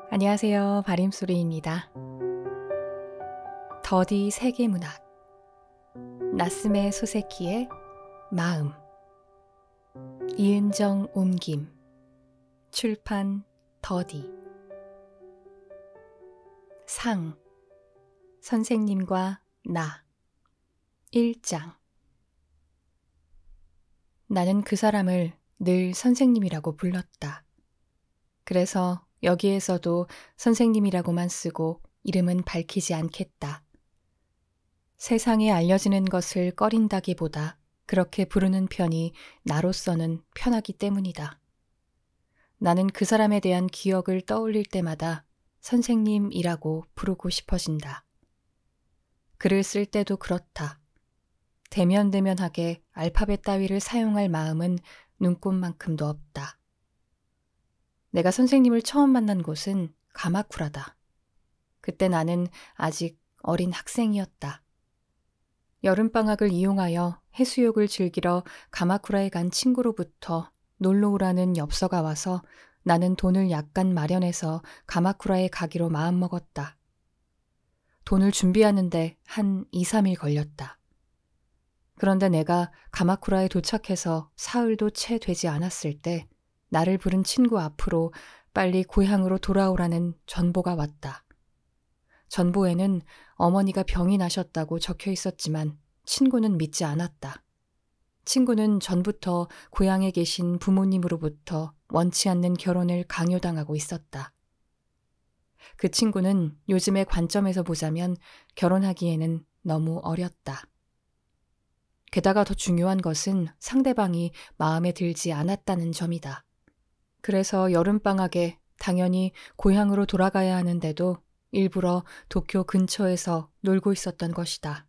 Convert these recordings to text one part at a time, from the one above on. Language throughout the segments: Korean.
안녕하세요. 바림소리입니다. 더디 세계문학 나스메 소세키의 마음 이은정 옮김 출판 더디 상 선생님과 나 1장 나는 그 사람을 늘 선생님이라고 불렀다. 그래서 여기에서도 선생님이라고만 쓰고 이름은 밝히지 않겠다. 세상에 알려지는 것을 꺼린다기보다 그렇게 부르는 편이 나로서는 편하기 때문이다. 나는 그 사람에 대한 기억을 떠올릴 때마다 선생님이라고 부르고 싶어진다. 글을 쓸 때도 그렇다. 대면대면하게 알파벳 따위를 사용할 마음은 눈꼽만큼도 없다. 내가 선생님을 처음 만난 곳은 가마쿠라다. 그때 나는 아직 어린 학생이었다. 여름방학을 이용하여 해수욕을 즐기러 가마쿠라에 간 친구로부터 놀러 오라는 엽서가 와서 나는 돈을 약간 마련해서 가마쿠라에 가기로 마음먹었다. 돈을 준비하는데 한 2, 3일 걸렸다. 그런데 내가 가마쿠라에 도착해서 사흘도 채 되지 않았을 때 나를 부른 친구 앞으로 빨리 고향으로 돌아오라는 전보가 왔다. 전보에는 어머니가 병이 나셨다고 적혀 있었지만 친구는 믿지 않았다. 친구는 전부터 고향에 계신 부모님으로부터 원치 않는 결혼을 강요당하고 있었다. 그 친구는 요즘의 관점에서 보자면 결혼하기에는 너무 어렸다. 게다가 더 중요한 것은 상대방이 마음에 들지 않았다는 점이다. 그래서 여름방학에 당연히 고향으로 돌아가야 하는데도 일부러 도쿄 근처에서 놀고 있었던 것이다.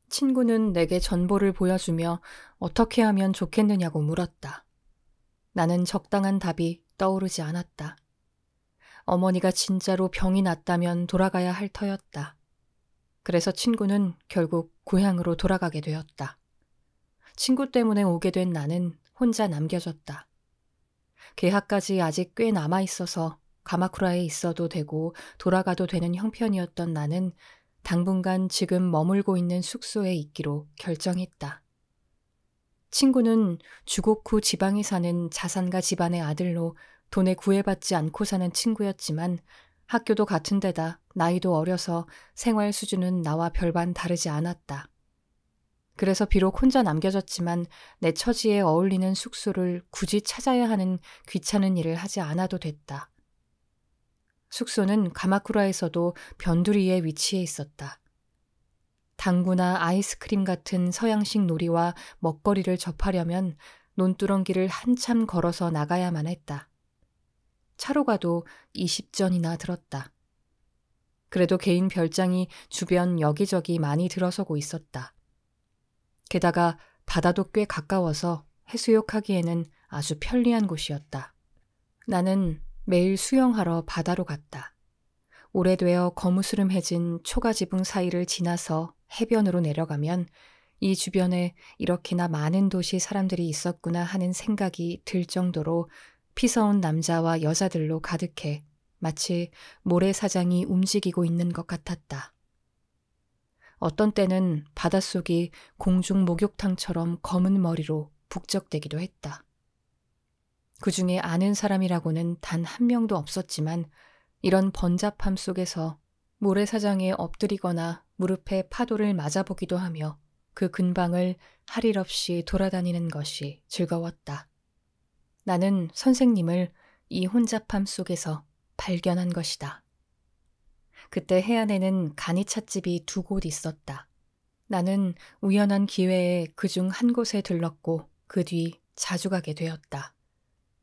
친구는 내게 전보를 보여주며 어떻게 하면 좋겠느냐고 물었다. 나는 적당한 답이 떠오르지 않았다. 어머니가 진짜로 병이 났다면 돌아가야 할 터였다. 그래서 친구는 결국 고향으로 돌아가게 되었다. 친구 때문에 오게 된 나는 혼자 남겨졌다. 개학까지 아직 꽤 남아있어서 가마쿠라에 있어도 되고 돌아가도 되는 형편이었던 나는 당분간 지금 머물고 있는 숙소에 있기로 결정했다. 친구는 주곡후 지방에 사는 자산가 집안의 아들로 돈에 구애받지 않고 사는 친구였지만 학교도 같은 데다 나이도 어려서 생활 수준은 나와 별반 다르지 않았다. 그래서 비록 혼자 남겨졌지만 내 처지에 어울리는 숙소를 굳이 찾아야 하는 귀찮은 일을 하지 않아도 됐다. 숙소는 가마쿠라에서도 변두리에 위치해 있었다. 당구나 아이스크림 같은 서양식 놀이와 먹거리를 접하려면 논두렁길을 한참 걸어서 나가야만 했다. 차로 가도 20전이나 들었다. 그래도 개인 별장이 주변 여기저기 많이 들어서고 있었다. 게다가 바다도 꽤 가까워서 해수욕하기에는 아주 편리한 곳이었다. 나는 매일 수영하러 바다로 갔다. 오래되어 거무스름해진 초가지붕 사이를 지나서 해변으로 내려가면 이 주변에 이렇게나 많은 도시 사람들이 있었구나 하는 생각이 들 정도로 피서온 남자와 여자들로 가득해 마치 모래사장이 움직이고 있는 것 같았다. 어떤 때는 바닷속이 공중 목욕탕처럼 검은 머리로 북적대기도 했다. 그 중에 아는 사람이라고는 단 한 명도 없었지만 이런 번잡함 속에서 모래사장에 엎드리거나 무릎에 파도를 맞아보기도 하며 그 근방을 할 일 없이 돌아다니는 것이 즐거웠다. 나는 선생님을 이 혼잡함 속에서 발견한 것이다. 그때 해안에는 가니찻집이 2곳 있었다. 나는 우연한 기회에 그중 한 곳에 들렀고 그 뒤 자주 가게 되었다.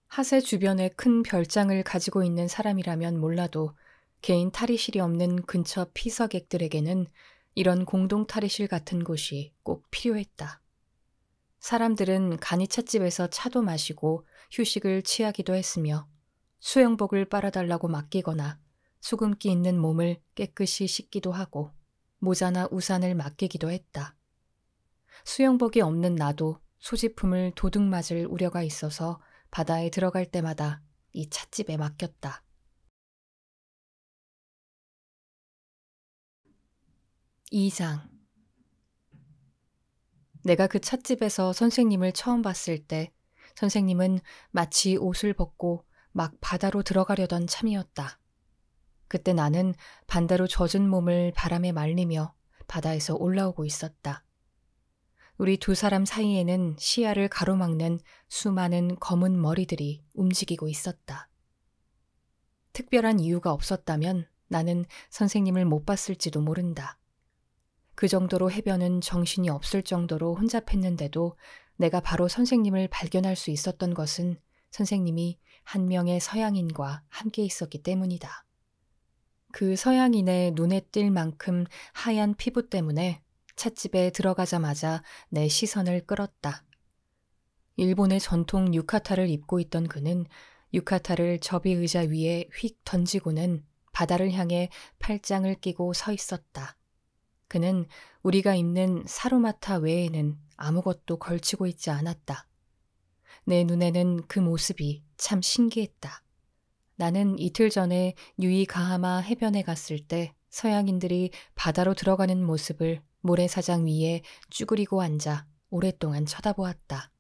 하세 주변에 큰 별장을 가지고 있는 사람이라면 몰라도 개인 탈의실이 없는 근처 피서객들에게는 이런 공동 탈의실 같은 곳이 꼭 필요했다. 사람들은 가니찻집에서 차도 마시고 휴식을 취하기도 했으며 수영복을 빨아달라고 맡기거나 수금기 있는 몸을 깨끗이 씻기도 하고 모자나 우산을 맡기기도 했다. 수영복이 없는 나도 소지품을 도둑 맞을 우려가 있어서 바다에 들어갈 때마다 이 찻집에 맡겼다. 2장. 내가 그 찻집에서 선생님을 처음 봤을 때 선생님은 마치 옷을 벗고 막 바다로 들어가려던 참이었다. 그때 나는 반대로 젖은 몸을 바람에 말리며 바다에서 올라오고 있었다. 우리 두 사람 사이에는 시야를 가로막는 수많은 검은 머리들이 움직이고 있었다. 특별한 이유가 없었다면 나는 선생님을 못 봤을지도 모른다. 그 정도로 해변은 정신이 없을 정도로 혼잡했는데도 내가 바로 선생님을 발견할 수 있었던 것은 선생님이 한 명의 서양인과 함께 있었기 때문이다. 그 서양인의 눈에 띌 만큼 하얀 피부 때문에 찻집에 들어가자마자 내 시선을 끌었다. 일본의 전통 유카타를 입고 있던 그는 유카타를 접이의자 위에 휙 던지고는 바다를 향해 팔짱을 끼고 서 있었다. 그는 우리가 입는 사루마타 외에는 아무것도 걸치고 있지 않았다. 내 눈에는 그 모습이 참 신기했다. 나는 이틀 전에 유이가하마 해변에 갔을 때 서양인들이 바다로 들어가는 모습을 모래사장 위에 쭈그리고 앉아 오랫동안 쳐다보았다.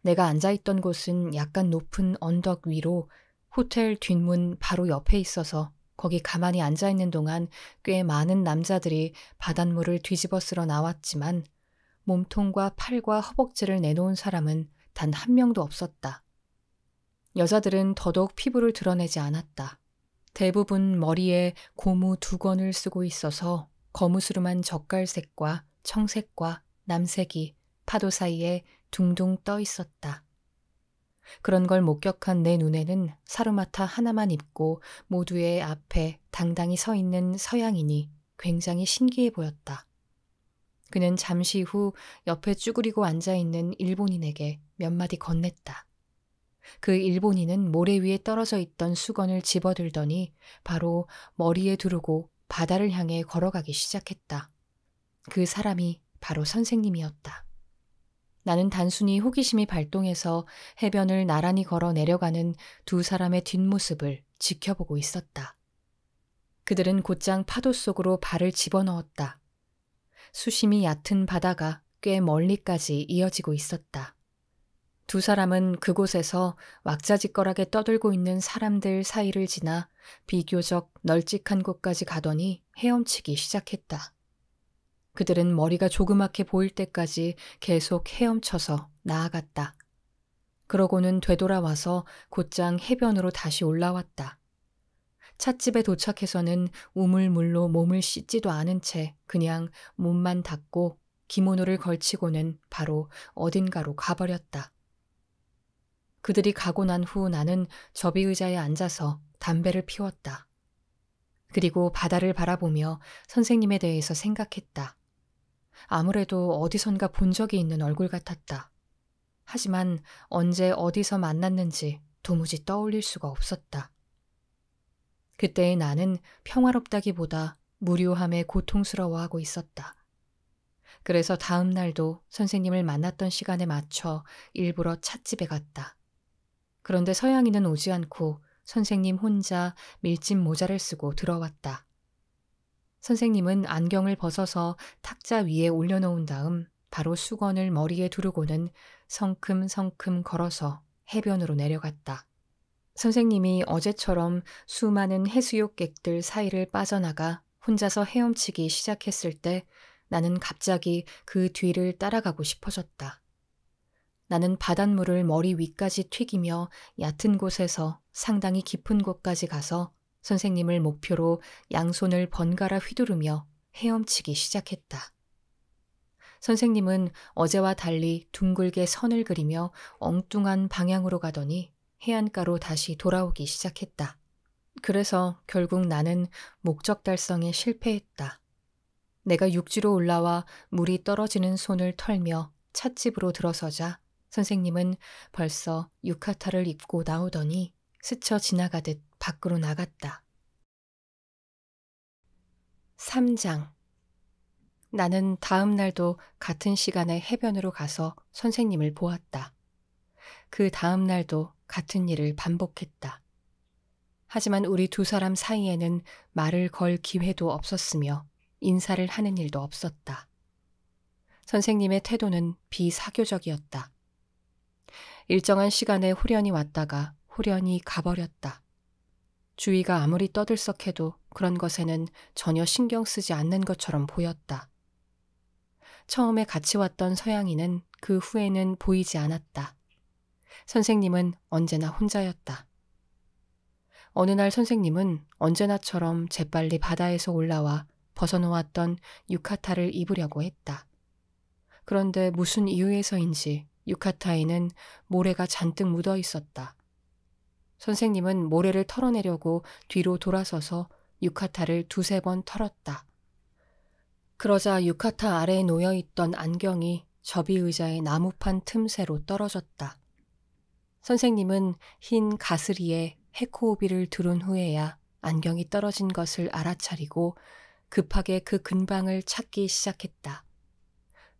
내가 앉아있던 곳은 약간 높은 언덕 위로 호텔 뒷문 바로 옆에 있어서 거기 가만히 앉아있는 동안 꽤 많은 남자들이 바닷물을 뒤집어 쓸어 나왔지만 몸통과 팔과 허벅지를 내놓은 사람은 단 한 명도 없었다. 여자들은 더더욱 피부를 드러내지 않았다. 대부분 머리에 고무 두건을 쓰고 있어서 거무스름한 젓갈색과 청색과 남색이 파도 사이에 둥둥 떠 있었다. 그런 걸 목격한 내 눈에는 사루마타 하나만 입고 모두의 앞에 당당히 서 있는 서양인이 굉장히 신기해 보였다. 그는 잠시 후 옆에 쭈그리고 앉아있는 일본인에게 몇 마디 건넸다. 그 일본인은 모래 위에 떨어져 있던 수건을 집어들더니 바로 머리에 두르고 바다를 향해 걸어가기 시작했다. 그 사람이 바로 선생님이었다. 나는 단순히 호기심이 발동해서 해변을 나란히 걸어 내려가는 두 사람의 뒷모습을 지켜보고 있었다. 그들은 곧장 파도 속으로 발을 집어넣었다. 수심이 얕은 바다가 꽤 멀리까지 이어지고 있었다. 두 사람은 그곳에서 왁자지껄하게 떠들고 있는 사람들 사이를 지나 비교적 널찍한 곳까지 가더니 헤엄치기 시작했다. 그들은 머리가 조그맣게 보일 때까지 계속 헤엄쳐서 나아갔다. 그러고는 되돌아와서 곧장 해변으로 다시 올라왔다. 찻집에 도착해서는 우물물로 몸을 씻지도 않은 채 그냥 몸만 닦고 기모노를 걸치고는 바로 어딘가로 가버렸다. 그들이 가고 난 후 나는 접이의자에 앉아서 담배를 피웠다. 그리고 바다를 바라보며 선생님에 대해서 생각했다. 아무래도 어디선가 본 적이 있는 얼굴 같았다. 하지만 언제 어디서 만났는지 도무지 떠올릴 수가 없었다. 그때의 나는 평화롭다기보다 무료함에 고통스러워하고 있었다. 그래서 다음 날도 선생님을 만났던 시간에 맞춰 일부러 찻집에 갔다. 그런데 서양인은 오지 않고 선생님 혼자 밀짚 모자를 쓰고 들어왔다. 선생님은 안경을 벗어서 탁자 위에 올려놓은 다음 바로 수건을 머리에 두르고는 성큼성큼 걸어서 해변으로 내려갔다. 선생님이 어제처럼 수많은 해수욕객들 사이를 빠져나가 혼자서 헤엄치기 시작했을 때 나는 갑자기 그 뒤를 따라가고 싶어졌다. 나는 바닷물을 머리 위까지 튀기며 얕은 곳에서 상당히 깊은 곳까지 가서 선생님을 목표로 양손을 번갈아 휘두르며 헤엄치기 시작했다. 선생님은 어제와 달리 둥글게 선을 그리며 엉뚱한 방향으로 가더니 해안가로 다시 돌아오기 시작했다. 그래서 결국 나는 목적 달성에 실패했다. 내가 육지로 올라와 물이 떨어지는 손을 털며 찻집으로 들어서자 선생님은 벌써 유카타를 입고 나오더니 스쳐 지나가듯 밖으로 나갔다. 3장. 나는 다음 날도 같은 시간에 해변으로 가서 선생님을 보았다. 그 다음 날도 같은 일을 반복했다. 하지만 우리 두 사람 사이에는 말을 걸 기회도 없었으며 인사를 하는 일도 없었다. 선생님의 태도는 비사교적이었다. 일정한 시간에 후련히 왔다가 후련히 가버렸다. 주위가 아무리 떠들썩해도 그런 것에는 전혀 신경 쓰지 않는 것처럼 보였다. 처음에 같이 왔던 서양인은 그 후에는 보이지 않았다. 선생님은 언제나 혼자였다. 어느 날 선생님은 언제나처럼 재빨리 바다에서 올라와 벗어놓았던 유카타를 입으려고 했다. 그런데 무슨 이유에서인지 유카타에는 모래가 잔뜩 묻어 있었다. 선생님은 모래를 털어내려고 뒤로 돌아서서 유카타를 두세 번 털었다. 그러자 유카타 아래에 놓여있던 안경이 접이 의자의 나무판 틈새로 떨어졌다. 선생님은 흰 가스리에 해코우비를 두른 후에야 안경이 떨어진 것을 알아차리고 급하게 그 근방을 찾기 시작했다.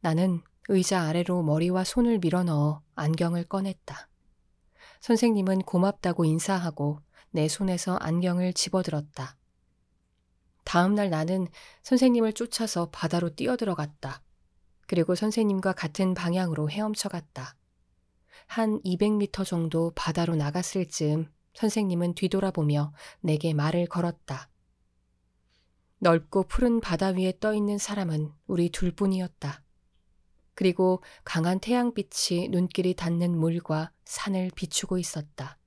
나는 의자 아래로 머리와 손을 밀어넣어 안경을 꺼냈다. 선생님은 고맙다고 인사하고 내 손에서 안경을 집어들었다. 다음 날 나는 선생님을 쫓아서 바다로 뛰어들어갔다. 그리고 선생님과 같은 방향으로 헤엄쳐갔다. 한 200m 정도 바다로 나갔을 즈음 선생님은 뒤돌아보며 내게 말을 걸었다. 넓고 푸른 바다 위에 떠있는 사람은 우리 둘뿐이었다. 그리고 강한 태양빛이 눈길이 닿는 물과 산을 비추고 있었다.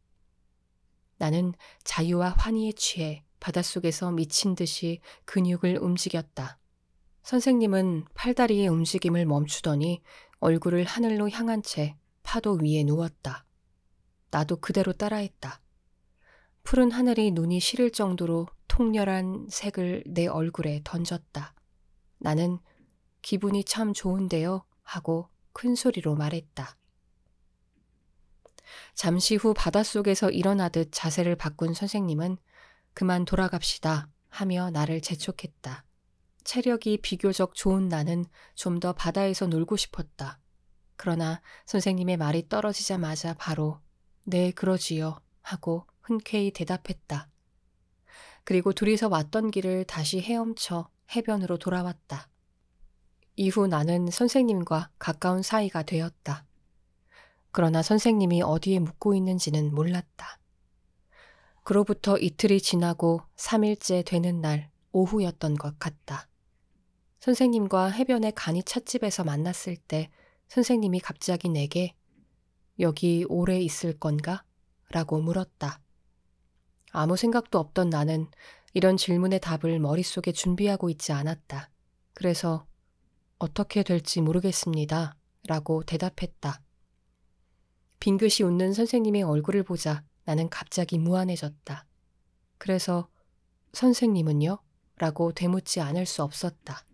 나는 자유와 환희에 취해 바닷속에서 미친 듯이 근육을 움직였다. 선생님은 팔다리의 움직임을 멈추더니 얼굴을 하늘로 향한 채 파도 위에 누웠다. 나도 그대로 따라했다. 푸른 하늘이 눈이 시릴 정도로 통렬한 색을 내 얼굴에 던졌다. 나는 기분이 참 좋은데요 하고 큰 소리로 말했다. 잠시 후 바닷속에서 일어나듯 자세를 바꾼 선생님은 그만 돌아갑시다 하며 나를 재촉했다. 체력이 비교적 좋은 나는 좀 더 바다에서 놀고 싶었다. 그러나 선생님의 말이 떨어지자마자 바로 네 그러지요 하고 흔쾌히 대답했다. 그리고 둘이서 왔던 길을 다시 헤엄쳐 해변으로 돌아왔다. 이후 나는 선생님과 가까운 사이가 되었다. 그러나 선생님이 어디에 묵고 있는지는 몰랐다. 그로부터 이틀이 지나고 3일째 되는 날 오후였던 것 같다. 선생님과 해변의 간이 찻집에서 만났을 때 선생님이 갑자기 내게 여기 오래 있을 건가? 라고 물었다. 아무 생각도 없던 나는 이런 질문의 답을 머릿속에 준비하고 있지 않았다. 그래서 어떻게 될지 모르겠습니다. 라고 대답했다. 빙긋이 웃는 선생님의 얼굴을 보자 나는 갑자기 무안해졌다. 그래서 선생님은요? 라고 되묻지 않을 수 없었다.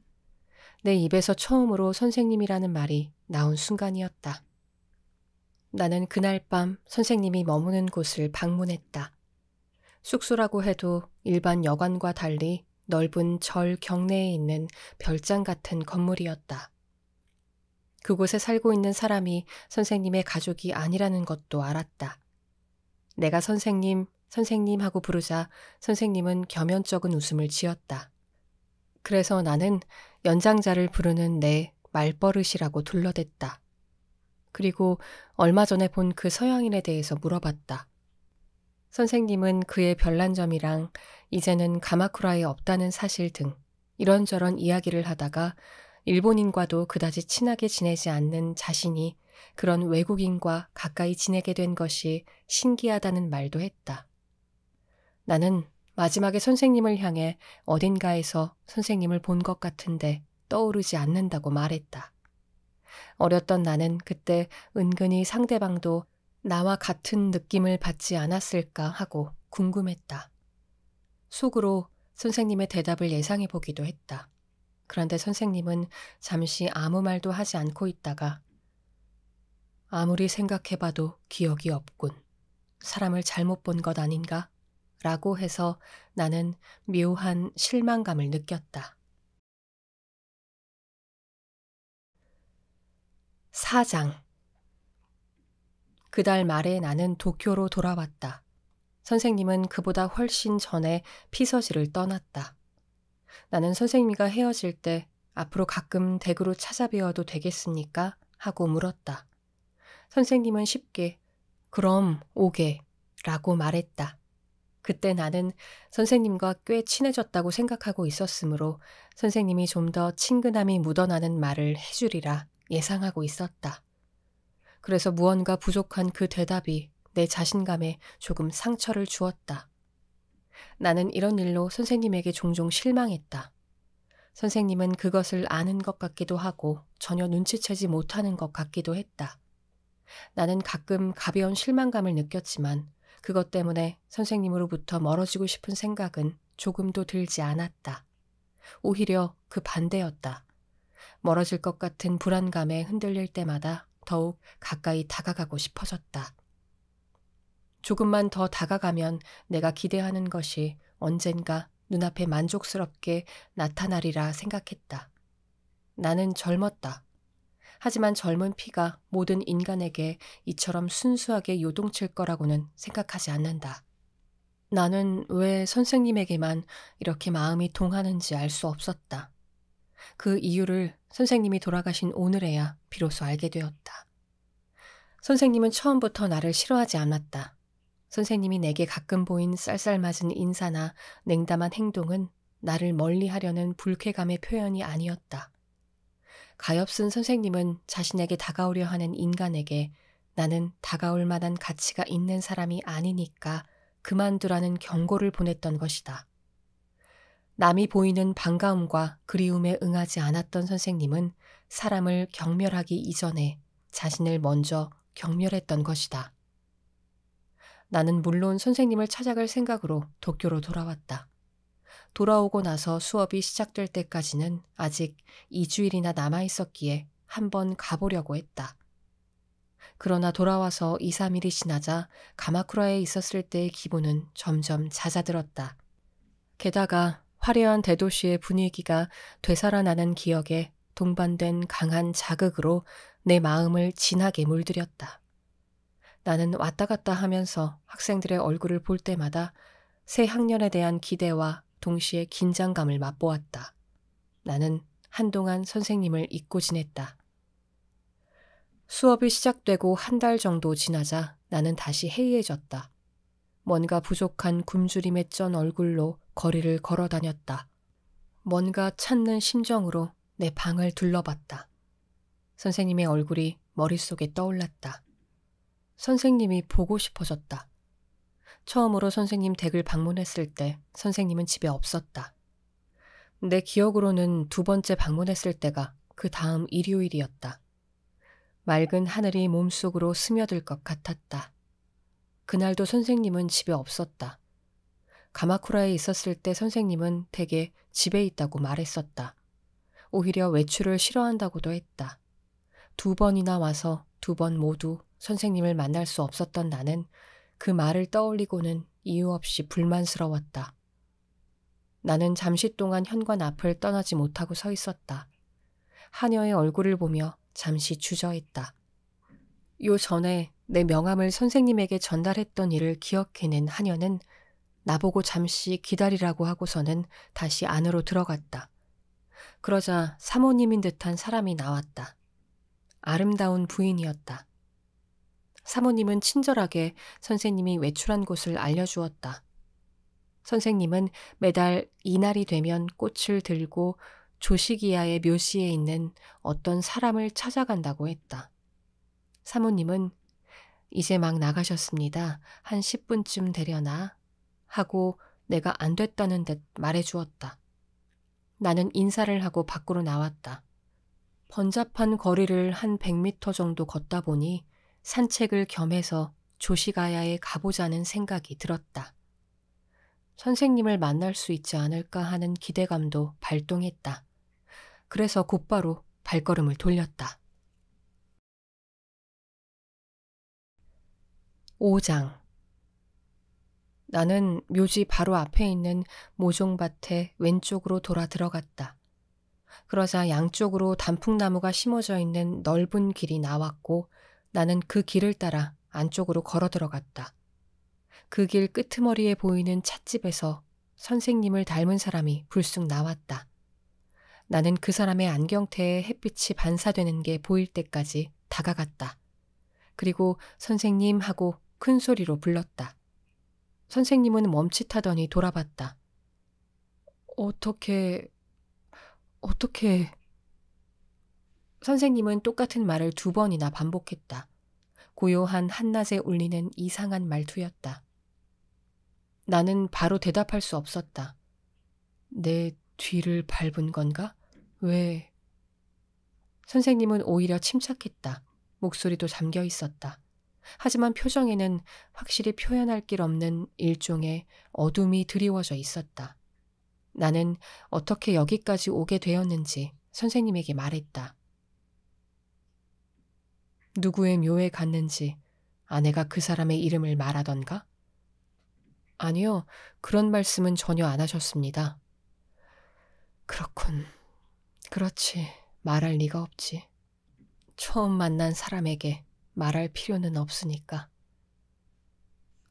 내 입에서 처음으로 선생님이라는 말이 나온 순간이었다. 나는 그날 밤 선생님이 머무는 곳을 방문했다. 숙소라고 해도 일반 여관과 달리 넓은 절 경내에 있는 별장 같은 건물이었다. 그곳에 살고 있는 사람이 선생님의 가족이 아니라는 것도 알았다. 내가 선생님, 선생님 하고 부르자 선생님은 겸연쩍은 웃음을 지었다. 그래서 나는 연장자를 부르는 내 말버릇이라고 둘러댔다. 그리고 얼마 전에 본 그 서양인에 대해서 물어봤다. 선생님은 그의 별난 점이랑 이제는 가마쿠라에 없다는 사실 등 이런저런 이야기를 하다가 일본인과도 그다지 친하게 지내지 않는 자신이 그런 외국인과 가까이 지내게 된 것이 신기하다는 말도 했다. 나는 마지막에 선생님을 향해 어딘가에서 선생님을 본 것 같은데 떠오르지 않는다고 말했다. 어렸던 나는 그때 은근히 상대방도 나와 같은 느낌을 받지 않았을까 하고 궁금했다. 속으로 선생님의 대답을 예상해 보기도 했다. 그런데 선생님은 잠시 아무 말도 하지 않고 있다가 아무리 생각해봐도 기억이 없군. 사람을 잘못 본 것 아닌가? 라고 해서 나는 묘한 실망감을 느꼈다. 4장 그달 말에 나는 도쿄로 돌아왔다. 선생님은 그보다 훨씬 전에 피서지를 떠났다. 나는 선생님과 헤어질 때 앞으로 가끔 댁으로 찾아뵈어도 되겠습니까? 하고 물었다. 선생님은 쉽게 그럼 오게 라고 말했다. 그때 나는 선생님과 꽤 친해졌다고 생각하고 있었으므로 선생님이 좀 더 친근함이 묻어나는 말을 해주리라 예상하고 있었다. 그래서 무언가 부족한 그 대답이 내 자신감에 조금 상처를 주었다. 나는 이런 일로 선생님에게 종종 실망했다. 선생님은 그것을 아는 것 같기도 하고 전혀 눈치채지 못하는 것 같기도 했다. 나는 가끔 가벼운 실망감을 느꼈지만 그것 때문에 선생님으로부터 멀어지고 싶은 생각은 조금도 들지 않았다. 오히려 그 반대였다. 멀어질 것 같은 불안감에 흔들릴 때마다 더욱 가까이 다가가고 싶어졌다. 조금만 더 다가가면 내가 기대하는 것이 언젠가 눈앞에 만족스럽게 나타나리라 생각했다. 나는 젊었다. 하지만 젊은 피가 모든 인간에게 이처럼 순수하게 요동칠 거라고는 생각하지 않는다. 나는 왜 선생님에게만 이렇게 마음이 동하는지 알 수 없었다. 그 이유를 선생님이 돌아가신 오늘에야 비로소 알게 되었다. 선생님은 처음부터 나를 싫어하지 않았다. 선생님이 내게 가끔 보인 쌀쌀맞은 인사나 냉담한 행동은 나를 멀리하려는 불쾌감의 표현이 아니었다. 가엾은 선생님은 자신에게 다가오려 하는 인간에게 나는 다가올 만한 가치가 있는 사람이 아니니까 그만두라는 경고를 보냈던 것이다. 남이 보이는 반가움과 그리움에 응하지 않았던 선생님은 사람을 경멸하기 이전에 자신을 먼저 경멸했던 것이다. 나는 물론 선생님을 찾아갈 생각으로 도쿄로 돌아왔다. 돌아오고 나서 수업이 시작될 때까지는 아직 2주일이나 남아있었기에 한번 가보려고 했다. 그러나 돌아와서 2, 3일이 지나자 가마쿠라에 있었을 때의 기분은 점점 잦아들었다. 게다가 화려한 대도시의 분위기가 되살아나는 기억에 동반된 강한 자극으로 내 마음을 진하게 물들였다. 나는 왔다 갔다 하면서 학생들의 얼굴을 볼 때마다 새 학년에 대한 기대와 동시에 긴장감을 맛보았다. 나는 한동안 선생님을 잊고 지냈다. 수업이 시작되고 한 달 정도 지나자 나는 다시 해이해졌다. 뭔가 부족한 굶주림에 쩐 얼굴로 거리를 걸어 다녔다. 뭔가 찾는 심정으로 내 방을 둘러봤다. 선생님의 얼굴이 머릿속에 떠올랐다. 선생님이 보고 싶어졌다. 처음으로 선생님 댁을 방문했을 때 선생님은 집에 없었다. 내 기억으로는 2번째 방문했을 때가 그 다음 일요일이었다. 맑은 하늘이 몸속으로 스며들 것 같았다. 그날도 선생님은 집에 없었다. 가마쿠라에 있었을 때 선생님은 대개 집에 있다고 말했었다. 오히려 외출을 싫어한다고도 했다. 2번이나 와서 2번 모두 선생님을 만날 수 없었던 나는 그 말을 떠올리고는 이유 없이 불만스러웠다. 나는 잠시 동안 현관 앞을 떠나지 못하고 서 있었다. 하녀의 얼굴을 보며 잠시 주저했다. 요 전에 내 명함을 선생님에게 전달했던 일을 기억해낸 하녀는 나보고 잠시 기다리라고 하고서는 다시 안으로 들어갔다. 그러자 사모님인 듯한 사람이 나왔다. 아름다운 부인이었다. 사모님은 친절하게 선생님이 외출한 곳을 알려주었다. 선생님은 매달 이날이 되면 꽃을 들고 조시기야의 묘시에 있는 어떤 사람을 찾아간다고 했다. 사모님은 이제 막 나가셨습니다. 한 10분쯤 되려나? 하고 내가 안 됐다는 듯 말해주었다. 나는 인사를 하고 밖으로 나왔다. 번잡한 거리를 한 100m 정도 걷다 보니 산책을 겸해서 조시가야에 가보자는 생각이 들었다. 선생님을 만날 수 있지 않을까 하는 기대감도 발동했다. 그래서 곧바로 발걸음을 돌렸다. 5장. 나는 묘지 바로 앞에 있는 모종밭에 왼쪽으로 돌아 들어갔다. 그러자 양쪽으로 단풍나무가 심어져 있는 넓은 길이 나왔고 나는 그 길을 따라 안쪽으로 걸어 들어갔다. 그 길 끄트머리에 보이는 찻집에서 선생님을 닮은 사람이 불쑥 나왔다. 나는 그 사람의 안경테에 햇빛이 반사되는 게 보일 때까지 다가갔다. 그리고 선생님 하고 큰 소리로 불렀다. 선생님은 멈칫하더니 돌아봤다. 어떻게... 선생님은 똑같은 말을 2번이나 반복했다. 고요한 한낮에 울리는 이상한 말투였다. 나는 바로 대답할 수 없었다. 내 뒤를 밟은 건가? 왜? 선생님은 오히려 침착했다. 목소리도 잠겨 있었다. 하지만 표정에는 확실히 표현할 길 없는 일종의 어둠이 드리워져 있었다. 나는 어떻게 여기까지 오게 되었는지 선생님에게 말했다. 누구의 묘에 갔는지 아내가 그 사람의 이름을 말하던가? 아니요, 그런 말씀은 전혀 안 하셨습니다. 그렇군. 그렇지, 말할 리가 없지. 처음 만난 사람에게 말할 필요는 없으니까.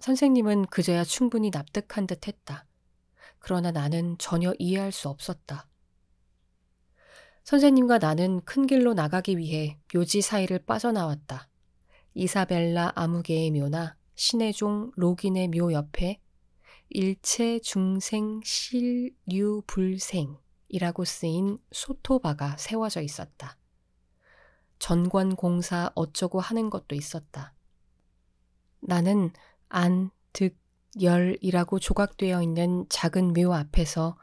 선생님은 그제야 충분히 납득한 듯 했다. 그러나 나는 전혀 이해할 수 없었다. 선생님과 나는 큰 길로 나가기 위해 묘지 사이를 빠져나왔다. 이사벨라 아무개의 묘나 신의종 로긴의 묘 옆에 일체 중생 실류 불생이라고 쓰인 소토바가 세워져 있었다. 전관공사 어쩌고 하는 것도 있었다. 나는 안, 득, 열이라고 조각되어 있는 작은 묘 앞에서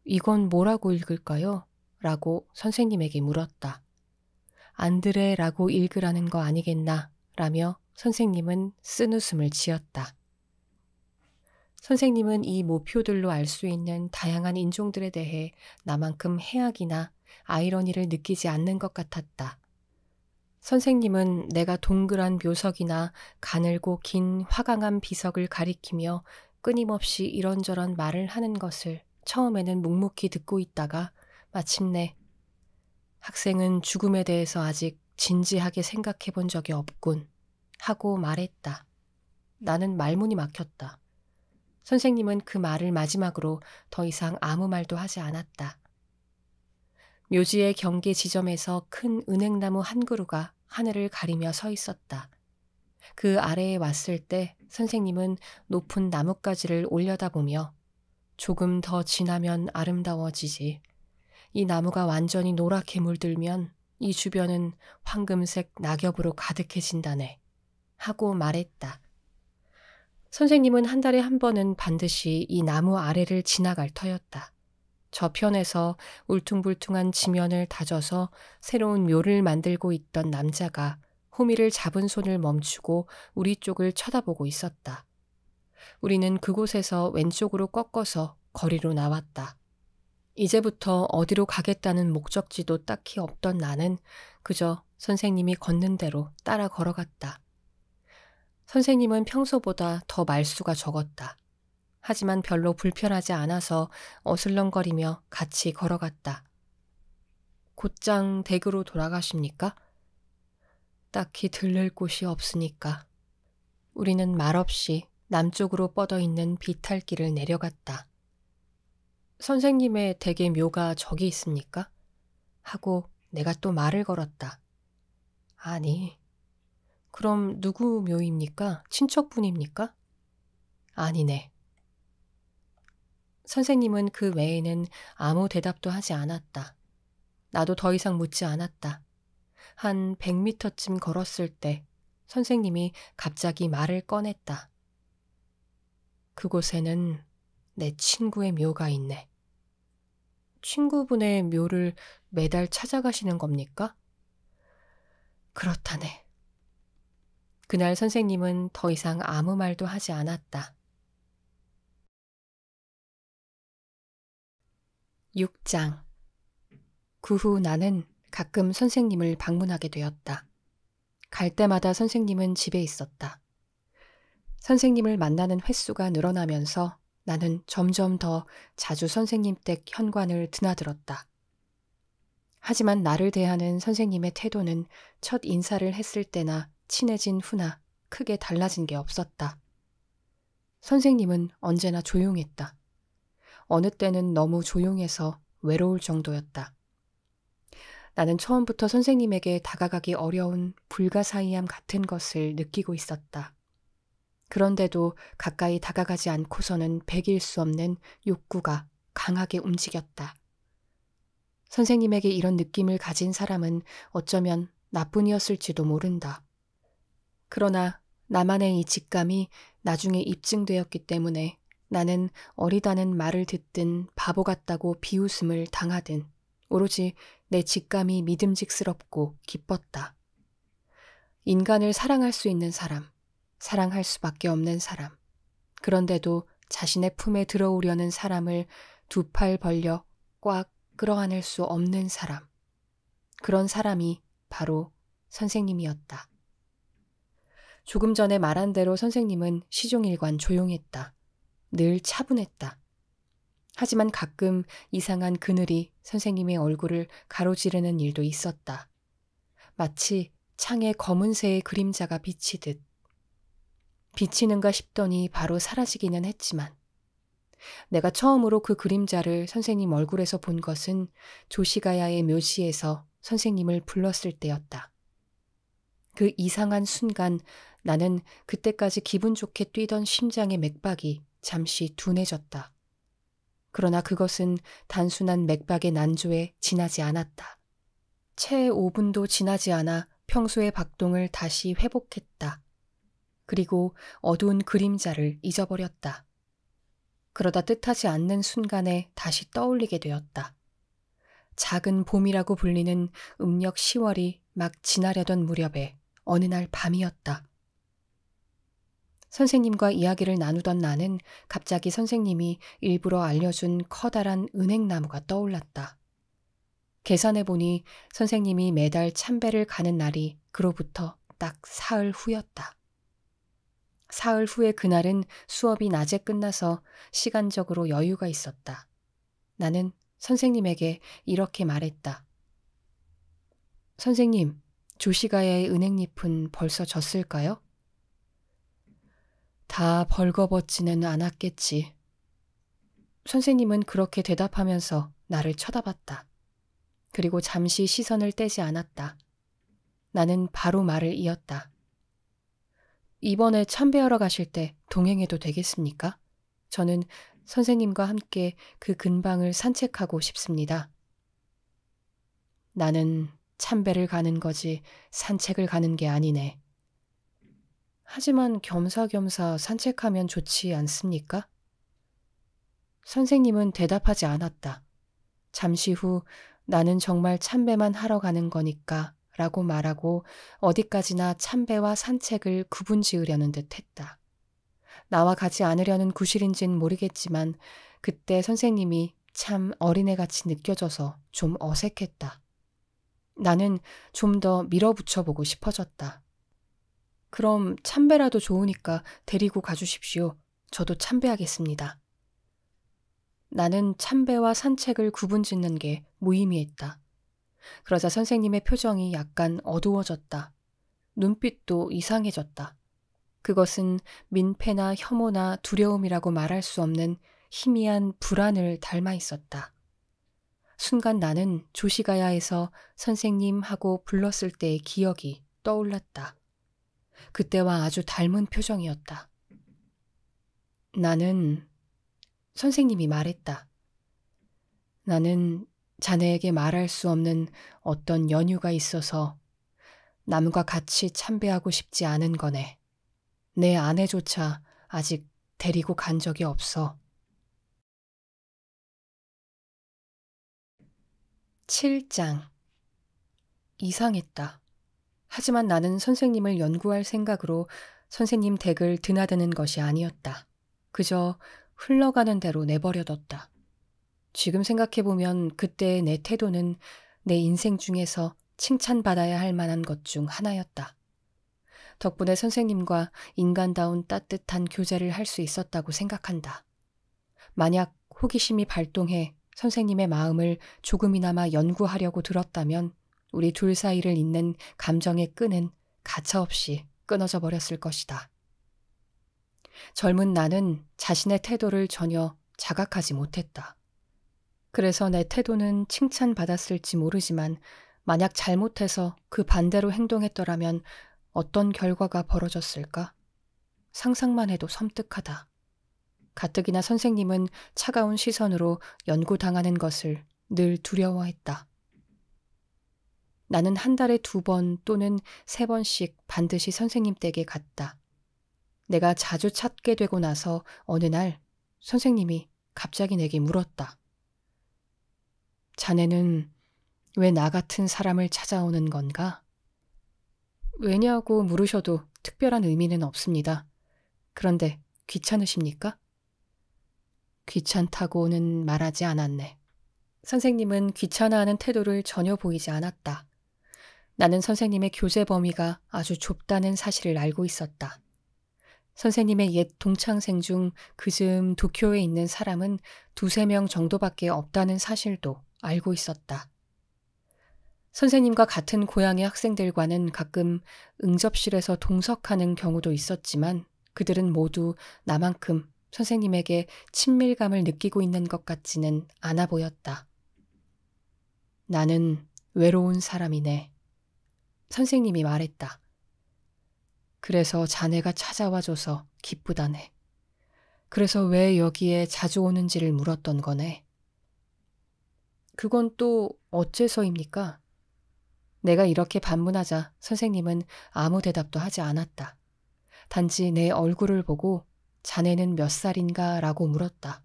이건 뭐라고 읽을까요? 라고 선생님에게 물었다. 안드레라고 읽으라는 거 아니겠나? 라며 선생님은 쓴웃음을 지었다. 선생님은 이 모표들로 알 수 있는 다양한 인종들에 대해 나만큼 해악이나 아이러니를 느끼지 않는 것 같았다. 선생님은 내가 동그란 묘석이나 가늘고 긴 화강한 비석을 가리키며 끊임없이 이런저런 말을 하는 것을 처음에는 묵묵히 듣고 있다가 마침내 학생은 죽음에 대해서 아직 진지하게 생각해 본 적이 없군 하고 말했다. 나는 말문이 막혔다. 선생님은 그 말을 마지막으로 더 이상 아무 말도 하지 않았다. 묘지의 경계 지점에서 큰 은행나무 한 그루가 하늘을 가리며 서 있었다. 그 아래에 왔을 때 선생님은 높은 나뭇가지를 올려다보며 조금 더 지나면 아름다워지지. 이 나무가 완전히 노랗게 물들면 이 주변은 황금색 낙엽으로 가득해진다네. 하고 말했다. 선생님은 한 달에 한 번은 반드시 이 나무 아래를 지나갈 터였다. 저편에서 울퉁불퉁한 지면을 다져서 새로운 묘를 만들고 있던 남자가 호미를 잡은 손을 멈추고 우리 쪽을 쳐다보고 있었다. 우리는 그곳에서 왼쪽으로 꺾어서 거리로 나왔다. 이제부터 어디로 가겠다는 목적지도 딱히 없던 나는 그저 선생님이 걷는 대로 따라 걸어갔다. 선생님은 평소보다 더 말수가 적었다. 하지만 별로 불편하지 않아서 어슬렁거리며 같이 걸어갔다. 곧장 댁으로 돌아가십니까? 딱히 들를 곳이 없으니까. 우리는 말없이 남쪽으로 뻗어있는 비탈길을 내려갔다. 선생님의 댁의 묘가 저기 있습니까? 하고 내가 또 말을 걸었다. 아니, 그럼 누구 묘입니까? 친척분입니까? 아니네. 선생님은 그 외에는 아무 대답도 하지 않았다. 나도 더 이상 묻지 않았다. 한 100m쯤 걸었을 때 선생님이 갑자기 말을 꺼냈다. 그곳에는 내 친구의 묘가 있네. 친구분의 묘를 매달 찾아가시는 겁니까? 그렇다네. 그날 선생님은 더 이상 아무 말도 하지 않았다. 6장. 그 후 나는 가끔 선생님을 방문하게 되었다. 갈 때마다 선생님은 집에 있었다. 선생님을 만나는 횟수가 늘어나면서 나는 점점 더 자주 선생님 댁 현관을 드나들었다. 하지만 나를 대하는 선생님의 태도는 첫 인사를 했을 때나 친해진 후나 크게 달라진 게 없었다. 선생님은 언제나 조용했다. 어느 때는 너무 조용해서 외로울 정도였다. 나는 처음부터 선생님에게 다가가기 어려운 불가사의함 같은 것을 느끼고 있었다. 그런데도 가까이 다가가지 않고서는 배길 수 없는 욕구가 강하게 움직였다. 선생님에게 이런 느낌을 가진 사람은 어쩌면 나뿐이었을지도 모른다. 그러나 나만의 이 직감이 나중에 입증되었기 때문에 나는 어리다는 말을 듣든 바보 같다고 비웃음을 당하든 오로지 내 직감이 믿음직스럽고 기뻤다. 인간을 사랑할 수 있는 사람, 사랑할 수밖에 없는 사람, 그런데도 자신의 품에 들어오려는 사람을 두 팔 벌려 꽉 끌어안을 수 없는 사람, 그런 사람이 바로 선생님이었다. 조금 전에 말한 대로 선생님은 시종일관 조용했다. 늘 차분했다. 하지만 가끔 이상한 그늘이 선생님의 얼굴을 가로지르는 일도 있었다. 마치 창에 검은새의 그림자가 비치듯. 비치는가 싶더니 바로 사라지기는 했지만 내가 처음으로 그 그림자를 선생님 얼굴에서 본 것은 조시가야의 묘시에서 선생님을 불렀을 때였다. 그 이상한 순간 나는 그때까지 기분 좋게 뛰던 심장의 맥박이 잠시 둔해졌다. 그러나 그것은 단순한 맥박의 난조에 지나지 않았다. 채 5분도 지나지 않아 평소의 박동을 다시 회복했다. 그리고 어두운 그림자를 잊어버렸다. 그러다 뜻하지 않는 순간에 다시 떠올리게 되었다. 작은 봄이라고 불리는 음력 10월이 막 지나려던 무렵에 어느 날 밤이었다. 선생님과 이야기를 나누던 나는 갑자기 선생님이 일부러 알려준 커다란 은행나무가 떠올랐다. 계산해보니 선생님이 매달 참배를 가는 날이 그로부터 딱 사흘 후였다. 사흘 후의 그날은 수업이 낮에 끝나서 시간적으로 여유가 있었다. 나는 선생님에게 이렇게 말했다. 선생님, 조시가야의 은행잎은 벌써 졌을까요? 다 벌거벗지는 않았겠지. 선생님은 그렇게 대답하면서 나를 쳐다봤다. 그리고 잠시 시선을 떼지 않았다. 나는 바로 말을 이었다. 이번에 참배하러 가실 때 동행해도 되겠습니까? 저는 선생님과 함께 그 근방을 산책하고 싶습니다. 나는 참배를 가는 거지 산책을 가는 게 아니네. 하지만 겸사겸사 산책하면 좋지 않습니까? 선생님은 대답하지 않았다. 잠시 후 나는 정말 참배만 하러 가는 거니까 라고 말하고 어디까지나 참배와 산책을 구분 지으려는 듯 했다. 나와 가지 않으려는 구실인지는 모르겠지만 그때 선생님이 참 어린애같이 느껴져서 좀 어색했다. 나는 좀 더 밀어붙여보고 싶어졌다. 그럼 참배라도 좋으니까 데리고 가주십시오. 저도 참배하겠습니다. 나는 참배와 산책을 구분짓는 게 무의미했다. 그러자 선생님의 표정이 약간 어두워졌다. 눈빛도 이상해졌다. 그것은 민폐나 혐오나 두려움이라고 말할 수 없는 희미한 불안을 닮아 있었다. 순간 나는 조시가야에서 선생님 하고 불렀을 때의 기억이 떠올랐다. 그때와 아주 닮은 표정이었다. 나는, 선생님이 말했다. 나는 자네에게 말할 수 없는 어떤 연유가 있어서 남과 같이 참배하고 싶지 않은 거네. 내 아내조차 아직 데리고 간 적이 없어. 7장. 이상했다. 하지만 나는 선생님을 연구할 생각으로 선생님 댁을 드나드는 것이 아니었다. 그저 흘러가는 대로 내버려뒀다. 지금 생각해보면 그때의 내 태도는 내 인생 중에서 칭찬받아야 할 만한 것 중 하나였다. 덕분에 선생님과 인간다운 따뜻한 교제를 할 수 있었다고 생각한다. 만약 호기심이 발동해 선생님의 마음을 조금이나마 연구하려고 들었다면 우리 둘 사이를 잇는 감정의 끈은 가차없이 끊어져 버렸을 것이다. 젊은 나는 자신의 태도를 전혀 자각하지 못했다. 그래서 내 태도는 칭찬받았을지 모르지만 만약 잘못해서 그 반대로 행동했더라면 어떤 결과가 벌어졌을까? 상상만 해도 섬뜩하다. 가뜩이나 선생님은 차가운 시선으로 연구당하는 것을 늘 두려워했다. 나는 한 달에 2번 또는 3번씩 반드시 선생님 댁에 갔다. 내가 자주 찾게 되고 나서 어느 날 선생님이 갑자기 내게 물었다. 자네는 왜 나 같은 사람을 찾아오는 건가? 왜냐고 물으셔도 특별한 의미는 없습니다. 그런데 귀찮으십니까? 귀찮다고는 말하지 않았네. 선생님은 귀찮아하는 태도를 전혀 보이지 않았다. 나는 선생님의 교제 범위가 아주 좁다는 사실을 알고 있었다. 선생님의 옛 동창생 중 그즈음 도쿄에 있는 사람은 2~3명 정도밖에 없다는 사실도 알고 있었다. 선생님과 같은 고향의 학생들과는 가끔 응접실에서 동석하는 경우도 있었지만 그들은 모두 나만큼 선생님에게 친밀감을 느끼고 있는 것 같지는 않아 보였다. 나는 외로운 사람이네. 선생님이 말했다. 그래서 자네가 찾아와줘서 기쁘다네. 그래서 왜 여기에 자주 오는지를 물었던 거네. 그건 또 어째서입니까? 내가 이렇게 반문하자 선생님은 아무 대답도 하지 않았다. 단지 내 얼굴을 보고 자네는 몇 살인가 라고 물었다.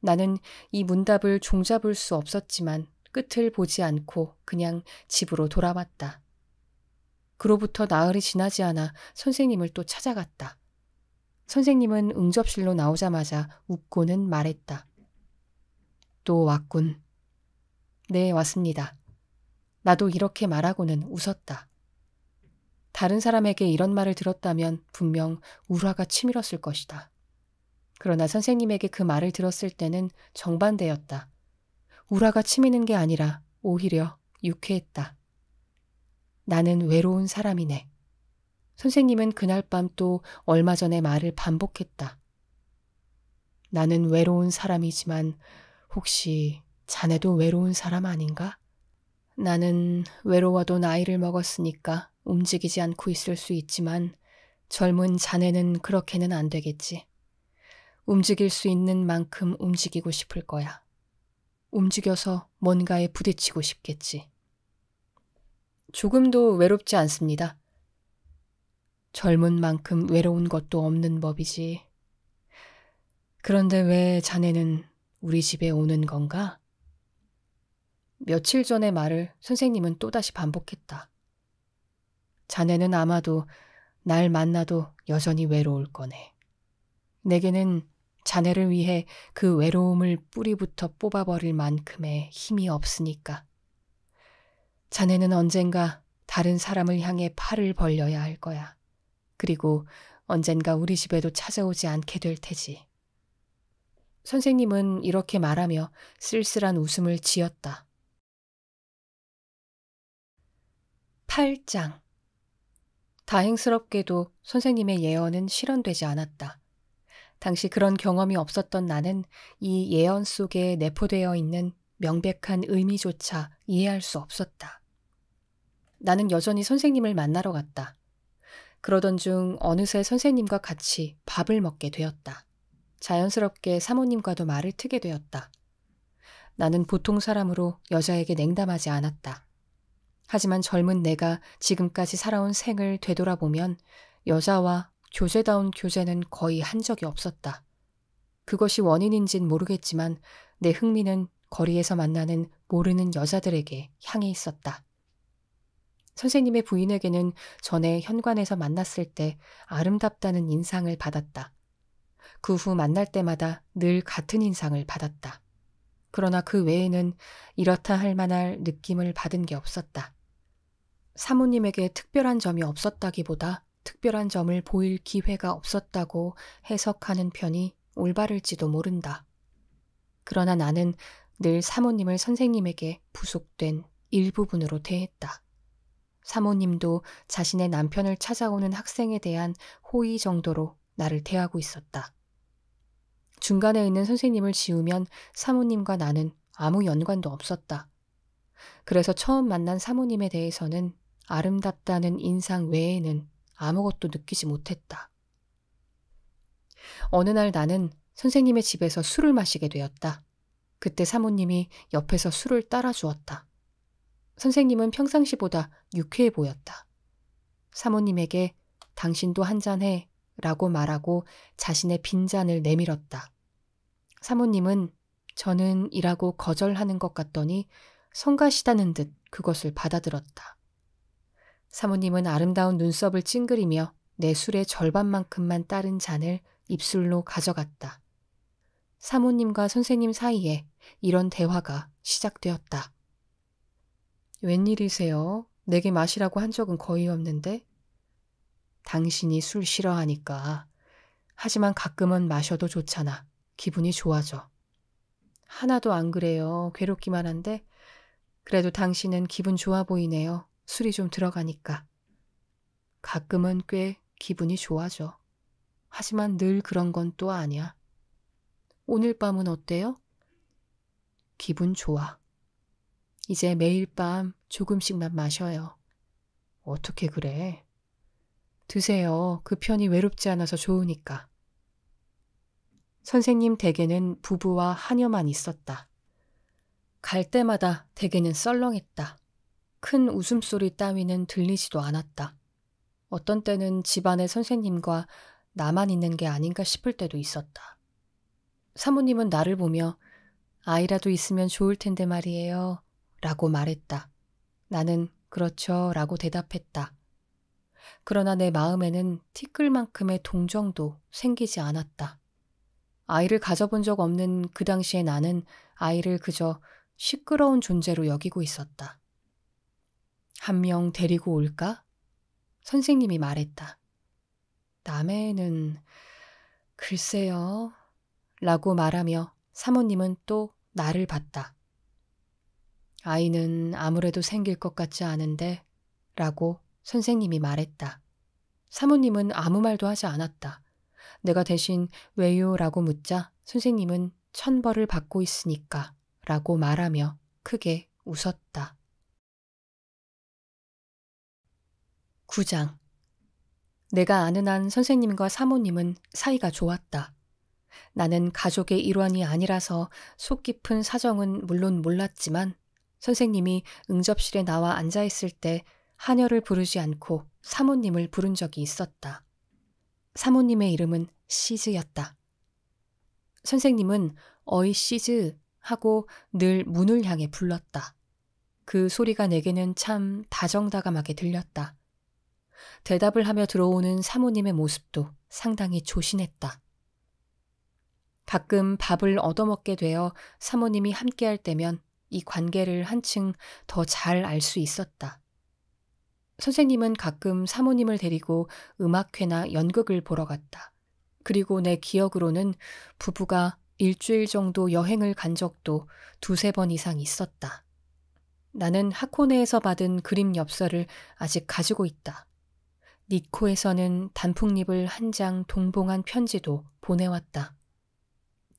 나는 이 문답을 종잡을 수 없었지만 끝을 보지 않고 그냥 집으로 돌아왔다. 그로부터 나흘이 지나지 않아 선생님을 또 찾아갔다. 선생님은 응접실로 나오자마자 웃고는 말했다. 또 왔군. 네, 왔습니다. 나도 이렇게 말하고는 웃었다. 다른 사람에게 이런 말을 들었다면 분명 울화가 치밀었을 것이다. 그러나 선생님에게 그 말을 들었을 때는 정반대였다. 울화가 치미는 게 아니라 오히려 유쾌했다. 나는 외로운 사람이네. 선생님은 그날 밤 또 얼마 전에 말을 반복했다. 나는 외로운 사람이지만 혹시 자네도 외로운 사람 아닌가? 나는 외로워도 나이를 먹었으니까 움직이지 않고 있을 수 있지만 젊은 자네는 그렇게는 안 되겠지. 움직일 수 있는 만큼 움직이고 싶을 거야. 움직여서 뭔가에 부딪히고 싶겠지. 조금도 외롭지 않습니다. 젊은 만큼 외로운 것도 없는 법이지. 그런데 왜 자네는 우리 집에 오는 건가? 며칠 전의 말을 선생님은 또다시 반복했다. 자네는 아마도 날 만나도 여전히 외로울 거네. 내게는 자네를 위해 그 외로움을 뿌리부터 뽑아버릴 만큼의 힘이 없으니까. 자네는 언젠가 다른 사람을 향해 팔을 벌려야 할 거야. 그리고 언젠가 우리 집에도 찾아오지 않게 될 테지. 선생님은 이렇게 말하며 쓸쓸한 웃음을 지었다. 8장. 다행스럽게도 선생님의 예언은 실현되지 않았다. 당시 그런 경험이 없었던 나는 이 예언 속에 내포되어 있는 명백한 의미조차 이해할 수 없었다. 나는 여전히 선생님을 만나러 갔다. 그러던 중 어느새 선생님과 같이 밥을 먹게 되었다. 자연스럽게 사모님과도 말을 트게 되었다. 나는 보통 사람으로 여자에게 냉담하지 않았다. 하지만 젊은 내가 지금까지 살아온 생을 되돌아보면 여자와 교제다운 교제는 거의 한 적이 없었다. 그것이 원인인진 모르겠지만 내 흥미는 거리에서 만나는 모르는 여자들에게 향해 있었다. 선생님의 부인에게는 전에 현관에서 만났을 때 아름답다는 인상을 받았다. 그 후 만날 때마다 늘 같은 인상을 받았다. 그러나 그 외에는 이렇다 할 만할 느낌을 받은 게 없었다. 사모님에게 특별한 점이 없었다기보다 특별한 점을 보일 기회가 없었다고 해석하는 편이 올바를지도 모른다. 그러나 나는 늘 사모님을 선생님에게 부속된 일부분으로 대했다. 사모님도 자신의 남편을 찾아오는 학생에 대한 호의 정도로 나를 대하고 있었다. 중간에 있는 선생님을 지우면 사모님과 나는 아무 연관도 없었다. 그래서 처음 만난 사모님에 대해서는 아름답다는 인상 외에는 아무것도 느끼지 못했다. 어느 날 나는 선생님의 집에서 술을 마시게 되었다. 그때 사모님이 옆에서 술을 따라 주었다. 선생님은 평상시보다 유쾌해 보였다. 사모님에게 당신도 한잔해 라고 말하고 자신의 빈잔을 내밀었다. 사모님은 저는 이라고 거절하는 것 같더니 성가시다는 듯 그것을 받아들었다. 사모님은 아름다운 눈썹을 찡그리며 내 술의 절반만큼만 따른 잔을 입술로 가져갔다. 사모님과 선생님 사이에 이런 대화가 시작되었다. 웬일이세요? 내게 마시라고 한 적은 거의 없는데? 당신이 술 싫어하니까. 하지만 가끔은 마셔도 좋잖아. 기분이 좋아져. 하나도 안 그래요. 괴롭기만 한데. 그래도 당신은 기분 좋아 보이네요. 술이 좀 들어가니까. 가끔은 꽤 기분이 좋아져. 하지만 늘 그런 건 또 아니야. 오늘 밤은 어때요? 기분 좋아. 이제 매일 밤 조금씩만 마셔요. 어떻게 그래? 드세요. 그 편이 외롭지 않아서 좋으니까. 선생님 댁에는 부부와 하녀만 있었다. 갈 때마다 댁에는 썰렁했다. 큰 웃음소리 따위는 들리지도 않았다. 어떤 때는 집안에 선생님과 나만 있는 게 아닌가 싶을 때도 있었다. 사모님은 나를 보며 아이라도 있으면 좋을 텐데 말이에요. 라고 말했다. 나는 그렇죠. 라고 대답했다. 그러나 내 마음에는 티끌만큼의 동정도 생기지 않았다. 아이를 가져본 적 없는 그 당시에 나는 아이를 그저 시끄러운 존재로 여기고 있었다. 한 명 데리고 올까? 선생님이 말했다. 남해는 글쎄요. 라고 말하며 사모님은 또 나를 봤다. 아이는 아무래도 생길 것 같지 않은데 라고 선생님이 말했다. 사모님은 아무 말도 하지 않았다. 내가 대신 왜요? 라고 묻자 선생님은 천벌을 받고 있으니까 라고 말하며 크게 웃었다. 9장. 내가 아는 한 선생님과 사모님은 사이가 좋았다. 나는 가족의 일원이 아니라서 속 깊은 사정은 물론 몰랐지만 선생님이 응접실에 나와 앉아있을 때 하녀를 부르지 않고 사모님을 부른 적이 있었다. 사모님의 이름은 시즈였다. 선생님은 어이 시즈 하고 늘 문을 향해 불렀다. 그 소리가 내게는 참 다정다감하게 들렸다. 대답을 하며 들어오는 사모님의 모습도 상당히 조신했다. 가끔 밥을 얻어먹게 되어 사모님이 함께할 때면 이 관계를 한층 더 잘 알 수 있었다. 선생님은 가끔 사모님을 데리고 음악회나 연극을 보러 갔다. 그리고 내 기억으로는 부부가 일주일 정도 여행을 간 적도 2-3번 이상 있었다. 나는 하코네에서 받은 그림 엽서를 아직 가지고 있다. 니코에서는 단풍잎을 한 장 동봉한 편지도 보내왔다.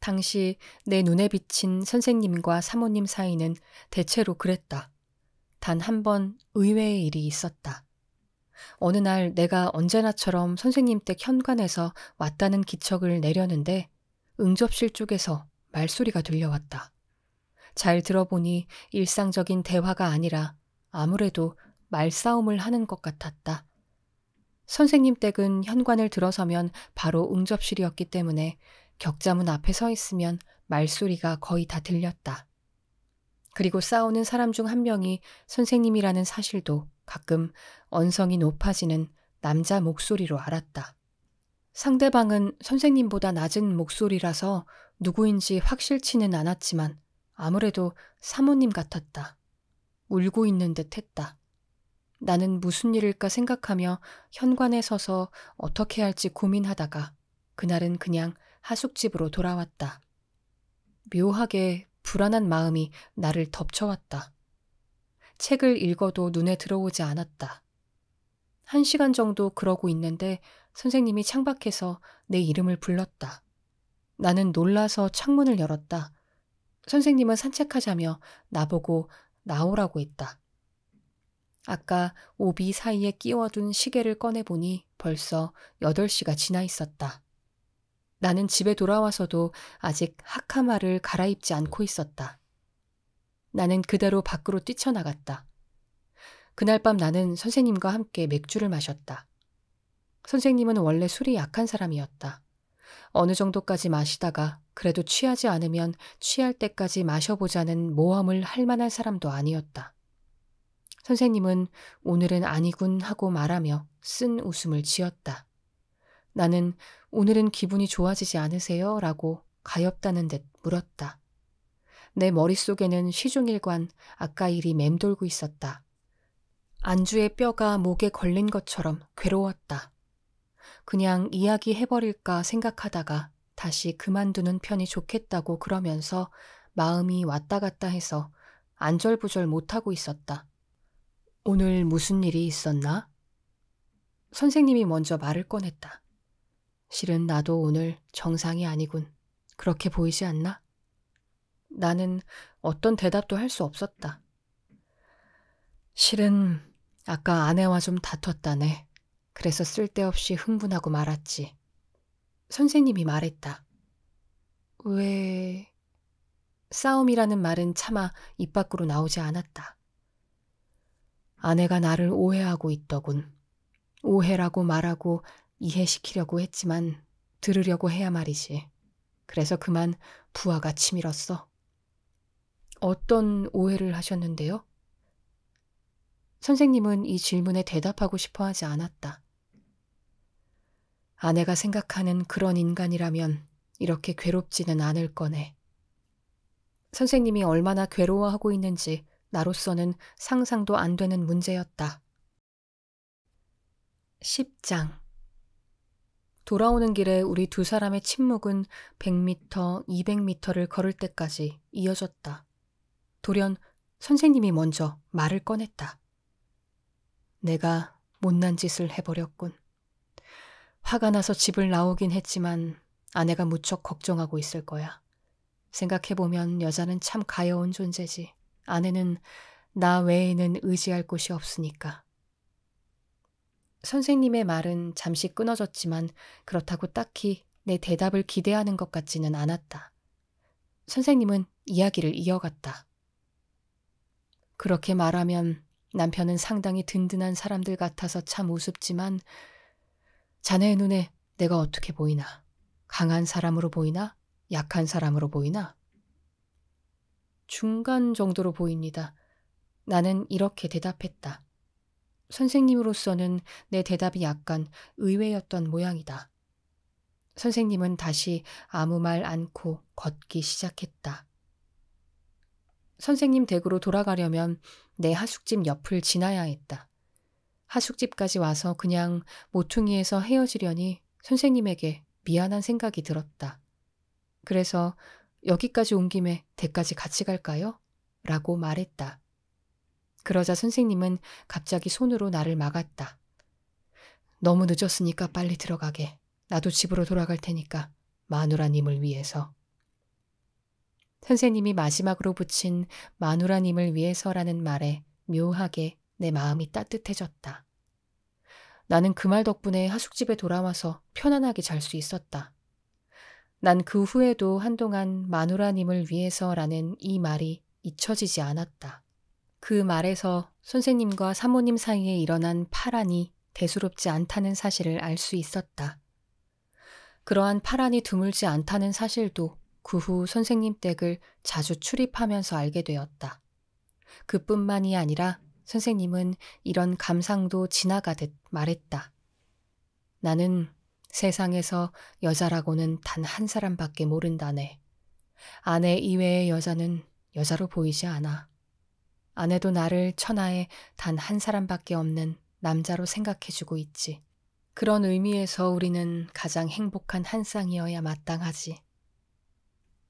당시 내 눈에 비친 선생님과 사모님 사이는 대체로 그랬다. 단 한 번 의외의 일이 있었다. 어느 날 내가 언제나처럼 선생님 댁 현관에서 왔다는 기척을 내려는데 응접실 쪽에서 말소리가 들려왔다. 잘 들어보니 일상적인 대화가 아니라 아무래도 말싸움을 하는 것 같았다. 선생님 댁은 현관을 들어서면 바로 응접실이었기 때문에 격자문 앞에 서 있으면 말소리가 거의 다 들렸다. 그리고 싸우는 사람 중 한 명이 선생님이라는 사실도 가끔 언성이 높아지는 남자 목소리로 알았다. 상대방은 선생님보다 낮은 목소리라서 누구인지 확실치는 않았지만 아무래도 사모님 같았다. 울고 있는 듯 했다. 나는 무슨 일일까 생각하며 현관에 서서 어떻게 할지 고민하다가 그날은 그냥 하숙집으로 돌아왔다. 묘하게 불안한 마음이 나를 덮쳐왔다. 책을 읽어도 눈에 들어오지 않았다. 1시간 정도 그러고 있는데 선생님이 창밖에서 내 이름을 불렀다. 나는 놀라서 창문을 열었다. 선생님은 산책하자며 나보고 나오라고 했다. 아까 오비 사이에 끼워둔 시계를 꺼내보니 벌써 8시가 지나 있었다. 나는 집에 돌아와서도 아직 하카마를 갈아입지 않고 있었다. 나는 그대로 밖으로 뛰쳐나갔다. 그날 밤 나는 선생님과 함께 맥주를 마셨다. 선생님은 원래 술이 약한 사람이었다. 어느 정도까지 마시다가 그래도 취하지 않으면 취할 때까지 마셔보자는 모험을 할 만한 사람도 아니었다. 선생님은 오늘은 아니군 하고 말하며 쓴 웃음을 지었다. 나는 오늘은 기분이 좋아지지 않으세요? 라고 가엾다는 듯 물었다. 내 머릿속에는 시종일관 아까 일이 맴돌고 있었다. 안주의 뼈가 목에 걸린 것처럼 괴로웠다. 그냥 이야기해버릴까 생각하다가 다시 그만두는 편이 좋겠다고 그러면서 마음이 왔다 갔다 해서 안절부절 못하고 있었다. 오늘 무슨 일이 있었나? 선생님이 먼저 말을 꺼냈다. 실은 나도 오늘 정상이 아니군. 그렇게 보이지 않나? 나는 어떤 대답도 할 수 없었다. 실은 아까 아내와 좀 다퉜다네. 그래서 쓸데없이 흥분하고 말았지. 선생님이 말했다. 왜... 싸움이라는 말은 차마 입 밖으로 나오지 않았다. 아내가 나를 오해하고 있더군. 오해라고 말하고 이해시키려고 했지만 들으려고 해야 말이지. 그래서 그만 부하가 치밀었어. 어떤 오해를 하셨는데요? 선생님은 이 질문에 대답하고 싶어 하지 않았다. 아내가 생각하는 그런 인간이라면 이렇게 괴롭지는 않을 거네. 선생님이 얼마나 괴로워하고 있는지 나로서는 상상도 안 되는 문제였다. 10장. 돌아오는 길에 우리 두 사람의 침묵은 100m, 200m를 걸을 때까지 이어졌다. 돌연 선생님이 먼저 말을 꺼냈다. 내가 못난 짓을 해버렸군. 화가 나서 집을 나오긴 했지만 아내가 무척 걱정하고 있을 거야. 생각해보면 여자는 참 가여운 존재지. 아내는 나 외에는 의지할 곳이 없으니까. 선생님의 말은 잠시 끊어졌지만 그렇다고 딱히 내 대답을 기대하는 것 같지는 않았다. 선생님은 이야기를 이어갔다. 그렇게 말하면 남편은 상당히 든든한 사람들 같아서 참 우습지만 자네의 눈에 내가 어떻게 보이나? 강한 사람으로 보이나? 약한 사람으로 보이나? 중간 정도로 보입니다. 나는 이렇게 대답했다. 선생님으로서는 내 대답이 약간 의외였던 모양이다. 선생님은 다시 아무 말 않고 걷기 시작했다. 선생님 댁으로 돌아가려면 내 하숙집 옆을 지나야 했다. 하숙집까지 와서 그냥 모퉁이에서 헤어지려니 선생님에게 미안한 생각이 들었다. 그래서 여기까지 온 김에 댁까지 같이 갈까요? 라고 말했다. 그러자 선생님은 갑자기 손으로 나를 막았다. 너무 늦었으니까 빨리 들어가게. 나도 집으로 돌아갈 테니까 마누라님을 위해서. 선생님이 마지막으로 붙인 마누라님을 위해서라는 말에 묘하게 내 마음이 따뜻해졌다. 나는 그 말 덕분에 하숙집에 돌아와서 편안하게 잘 수 있었다. 난 그 후에도 한동안 마누라님을 위해서라는 이 말이 잊혀지지 않았다. 그 말에서 선생님과 사모님 사이에 일어난 파란이 대수롭지 않다는 사실을 알 수 있었다. 그러한 파란이 드물지 않다는 사실도 그 후 선생님 댁을 자주 출입하면서 알게 되었다. 그뿐만이 아니라 선생님은 이런 감상도 지나가듯 말했다. 나는 세상에서 여자라고는 단 한 사람밖에 모른다네. 아내 이외의 여자는 여자로 보이지 않아. 아내도 나를 천하에 단 한 사람밖에 없는 남자로 생각해주고 있지. 그런 의미에서 우리는 가장 행복한 한 쌍이어야 마땅하지.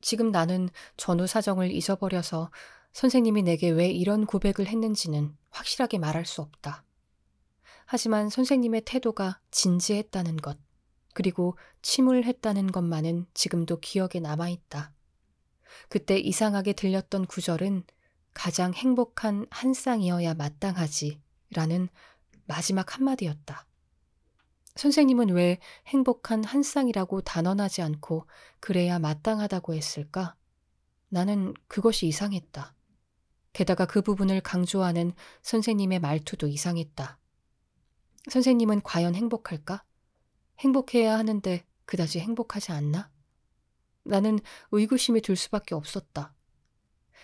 지금 나는 전후 사정을 잊어버려서 선생님이 내게 왜 이런 고백을 했는지는 확실하게 말할 수 없다. 하지만 선생님의 태도가 진지했다는 것, 그리고 침울했다는 것만은 지금도 기억에 남아있다. 그때 이상하게 들렸던 구절은 가장 행복한 한 쌍이어야 마땅하지 라는 마지막 한마디였다. 선생님은 왜 행복한 한 쌍이라고 단언하지 않고 그래야 마땅하다고 했을까? 나는 그것이 이상했다. 게다가 그 부분을 강조하는 선생님의 말투도 이상했다. 선생님은 과연 행복할까? 행복해야 하는데 그다지 행복하지 않나? 나는 의구심이 들 수밖에 없었다.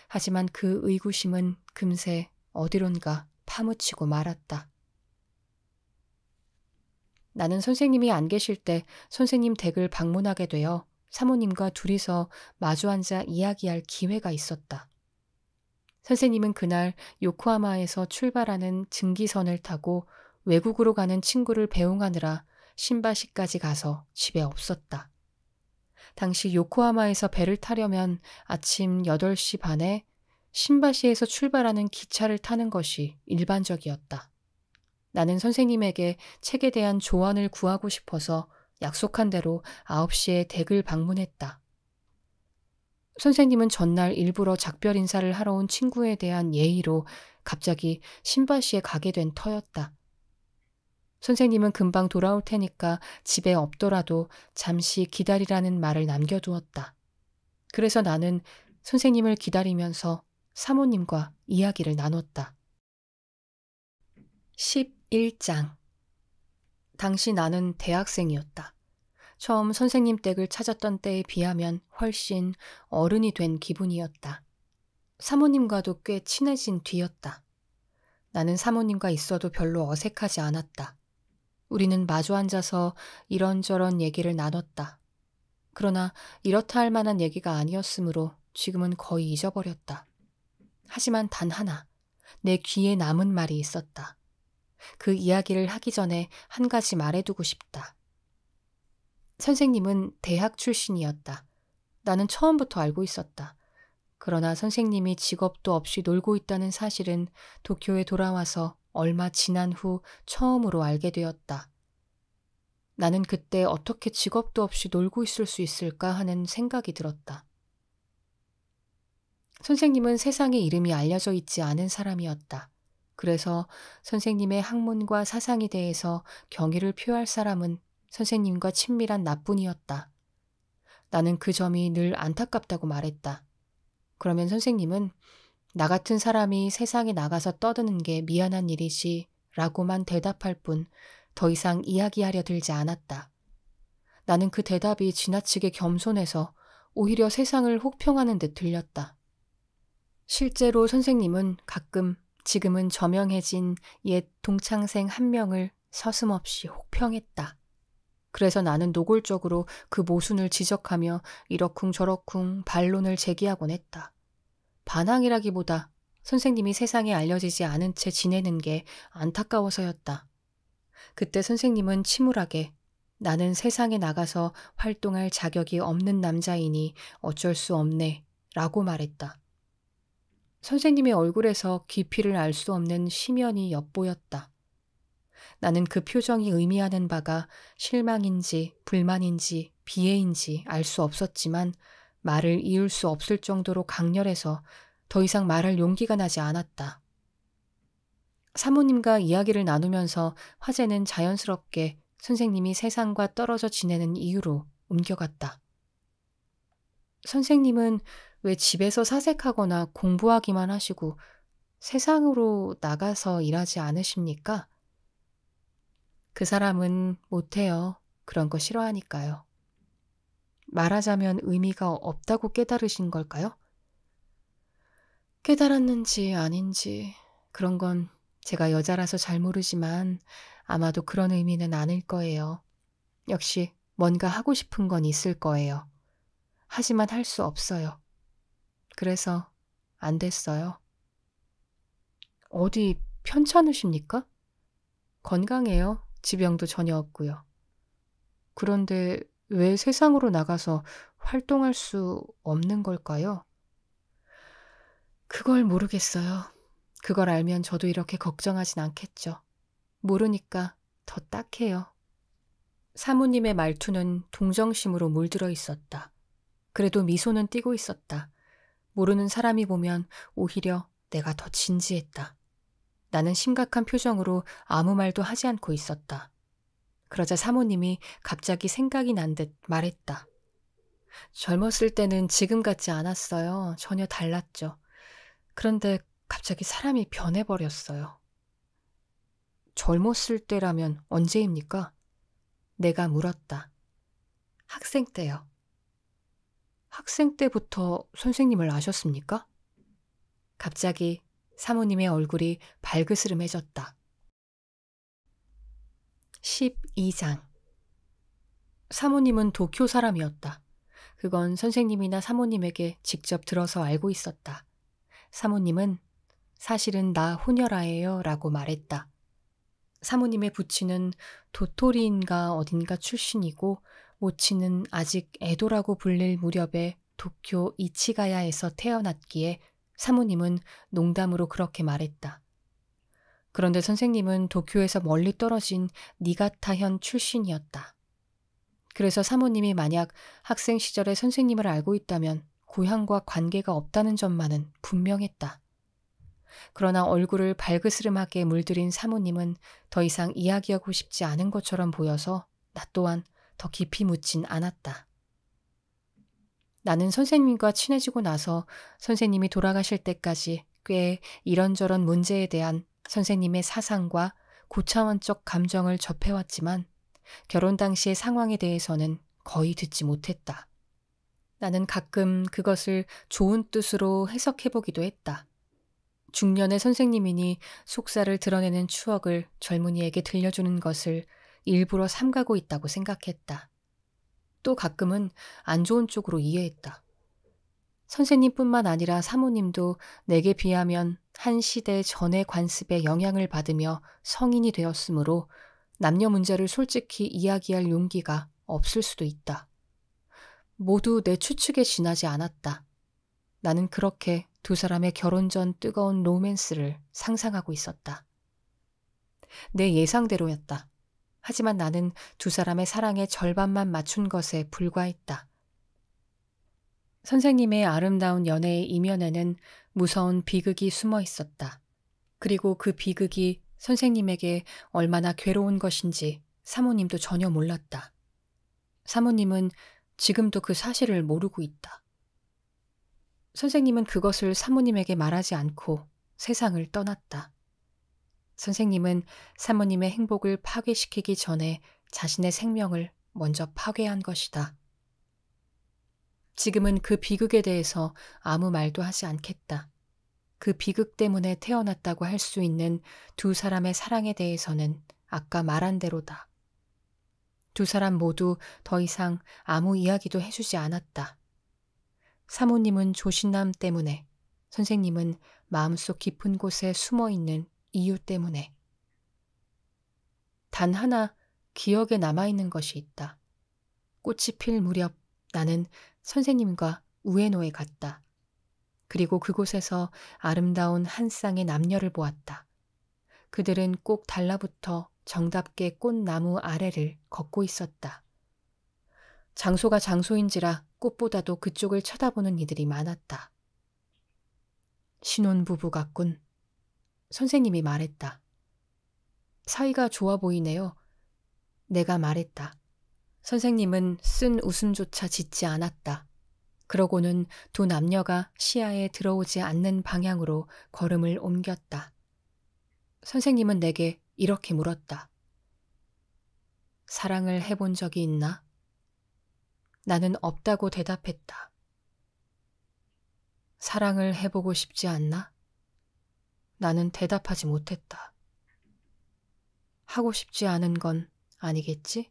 하지만 그 의구심은 금세 어디론가 파묻히고 말았다. 나는 선생님이 안 계실 때 선생님 댁을 방문하게 되어 사모님과 둘이서 마주 앉아 이야기할 기회가 있었다. 선생님은 그날 요코하마에서 출발하는 증기선을 타고 외국으로 가는 친구를 배웅하느라 신바시까지 가서 집에 없었다. 당시 요코하마에서 배를 타려면 아침 8시 반에 신바시에서 출발하는 기차를 타는 것이 일반적이었다. 나는 선생님에게 책에 대한 조언을 구하고 싶어서 약속한 대로 9시에 댁을 방문했다. 선생님은 전날 일부러 작별 인사를 하러 온 친구에 대한 예의로 갑자기 신바시에 가게 된 터였다. 선생님은 금방 돌아올 테니까 집에 없더라도 잠시 기다리라는 말을 남겨두었다. 그래서 나는 선생님을 기다리면서 사모님과 이야기를 나눴다. 11장. 당시 나는 대학생이었다. 처음 선생님 댁을 찾았던 때에 비하면 훨씬 어른이 된 기분이었다. 사모님과도 꽤 친해진 뒤였다. 나는 사모님과 있어도 별로 어색하지 않았다. 우리는 마주 앉아서 이런저런 얘기를 나눴다. 그러나 이렇다 할 만한 얘기가 아니었으므로 지금은 거의 잊어버렸다. 하지만 단 하나, 내 귀에 남은 말이 있었다. 그 이야기를 하기 전에 한 가지 말해두고 싶다. 선생님은 대학 출신이었다. 나는 처음부터 알고 있었다. 그러나 선생님이 직업도 없이 놀고 있다는 사실은 도쿄에 돌아와서 얼마 지난 후 처음으로 알게 되었다. 나는 그때 어떻게 직업도 없이 놀고 있을 수 있을까 하는 생각이 들었다. 선생님은 세상에 이름이 알려져 있지 않은 사람이었다. 그래서 선생님의 학문과 사상에 대해서 경의를 표할 사람은 선생님과 친밀한 나뿐이었다. 나는 그 점이 늘 안타깝다고 말했다. 그러면 선생님은 나 같은 사람이 세상에 나가서 떠드는 게 미안한 일이지 라고만 대답할 뿐 더 이상 이야기하려 들지 않았다. 나는 그 대답이 지나치게 겸손해서 오히려 세상을 혹평하는 듯 들렸다. 실제로 선생님은 가끔 지금은 저명해진 옛 동창생 한 명을 서슴없이 혹평했다. 그래서 나는 노골적으로 그 모순을 지적하며 이러쿵저러쿵 반론을 제기하곤 했다. 반항이라기보다 선생님이 세상에 알려지지 않은 채 지내는 게 안타까워서였다. 그때 선생님은 침울하게 나는 세상에 나가서 활동할 자격이 없는 남자이니 어쩔 수 없네 라고 말했다. 선생님의 얼굴에서 깊이를 알 수 없는 심연이 엿보였다. 나는 그 표정이 의미하는 바가 실망인지 불만인지 비애인지 알 수 없었지만 말을 이을 수 없을 정도로 강렬해서 더 이상 말할 용기가 나지 않았다. 사모님과 이야기를 나누면서 화제는 자연스럽게 선생님이 세상과 떨어져 지내는 이유로 옮겨갔다. 선생님은 왜 집에서 사색하거나 공부하기만 하시고 세상으로 나가서 일하지 않으십니까? 그 사람은 못해요. 그런 거 싫어하니까요. 말하자면 의미가 없다고 깨달으신 걸까요? 깨달았는지 아닌지 그런 건 제가 여자라서 잘 모르지만 아마도 그런 의미는 아닐 거예요. 역시 뭔가 하고 싶은 건 있을 거예요. 하지만 할 수 없어요. 그래서 안 됐어요. 어디 편찮으십니까? 건강해요. 지병도 전혀 없고요. 그런데 왜 세상으로 나가서 활동할 수 없는 걸까요? 그걸 모르겠어요. 그걸 알면 저도 이렇게 걱정하진 않겠죠. 모르니까 더 딱해요. 사모님의 말투는 동정심으로 물들어 있었다. 그래도 미소는 띄고 있었다. 모르는 사람이 보면 오히려 내가 더 진지했다. 나는 심각한 표정으로 아무 말도 하지 않고 있었다. 그러자 사모님이 갑자기 생각이 난 듯 말했다. 젊었을 때는 지금 같지 않았어요. 전혀 달랐죠. 그런데 갑자기 사람이 변해버렸어요. 젊었을 때라면 언제입니까? 내가 물었다. 학생 때요. 학생 때부터 선생님을 아셨습니까? 갑자기 사모님의 얼굴이 발그스름해졌다. 12장. 사모님은 도쿄 사람이었다. 그건 선생님이나 사모님에게 직접 들어서 알고 있었다. 사모님은 사실은 나 호녀라예요 라고 말했다. 사모님의 부친은 도토리인가 어딘가 출신이고 모친은 아직 에도라고 불릴 무렵에 도쿄 이치가야에서 태어났기에 사모님은 농담으로 그렇게 말했다. 그런데 선생님은 도쿄에서 멀리 떨어진 니가타현 출신이었다. 그래서 사모님이 만약 학생 시절에 선생님을 알고 있다면 고향과 관계가 없다는 점만은 분명했다. 그러나 얼굴을 발그스름하게 물들인 사모님은 더 이상 이야기하고 싶지 않은 것처럼 보여서 나 또한 더 깊이 묻진 않았다. 나는 선생님과 친해지고 나서 선생님이 돌아가실 때까지 꽤 이런저런 문제에 대한 선생님의 사상과 고차원적 감정을 접해왔지만 결혼 당시의 상황에 대해서는 거의 듣지 못했다. 나는 가끔 그것을 좋은 뜻으로 해석해보기도 했다. 중년의 선생님이니 속사를 드러내는 추억을 젊은이에게 들려주는 것을 일부러 삼가고 있다고 생각했다. 또 가끔은 안 좋은 쪽으로 이해했다. 선생님뿐만 아니라 사모님도 내게 비하면 한 시대 전의 관습에 영향을 받으며 성인이 되었으므로 남녀 문제를 솔직히 이야기할 용기가 없을 수도 있다. 모두 내 추측에 지나지 않았다. 나는 그렇게 두 사람의 결혼 전 뜨거운 로맨스를 상상하고 있었다. 내 예상대로였다. 하지만 나는 두 사람의 사랑의 절반만 맞춘 것에 불과했다. 선생님의 아름다운 연애의 이면에는 무서운 비극이 숨어 있었다. 그리고 그 비극이 선생님에게 얼마나 괴로운 것인지 사모님도 전혀 몰랐다. 사모님은 지금도 그 사실을 모르고 있다. 선생님은 그것을 사모님에게 말하지 않고 세상을 떠났다. 선생님은 사모님의 행복을 파괴시키기 전에 자신의 생명을 먼저 파괴한 것이다. 지금은 그 비극에 대해서 아무 말도 하지 않겠다. 그 비극 때문에 태어났다고 할 수 있는 두 사람의 사랑에 대해서는 아까 말한 대로다. 두 사람 모두 더 이상 아무 이야기도 해주지 않았다. 사모님은 조신남 때문에, 선생님은 마음속 깊은 곳에 숨어있는 이유 때문에. 단 하나 기억에 남아있는 것이 있다. 꽃이 필 무렵 나는 선생님과 우에노에 갔다. 그리고 그곳에서 아름다운 한 쌍의 남녀를 보았다. 그들은 꼭 달라붙어 정답게 꽃나무 아래를 걷고 있었다. 장소가 장소인지라 꽃보다도 그쪽을 쳐다보는 이들이 많았다. 신혼부부 같군. 선생님이 말했다. 사이가 좋아 보이네요. 내가 말했다. 선생님은 쓴 웃음조차 짓지 않았다. 그러고는 두 남녀가 시야에 들어오지 않는 방향으로 걸음을 옮겼다. 선생님은 내게 이렇게 물었다. 사랑을 해본 적이 있나? 나는 없다고 대답했다. 사랑을 해보고 싶지 않나? 나는 대답하지 못했다. 하고 싶지 않은 건 아니겠지?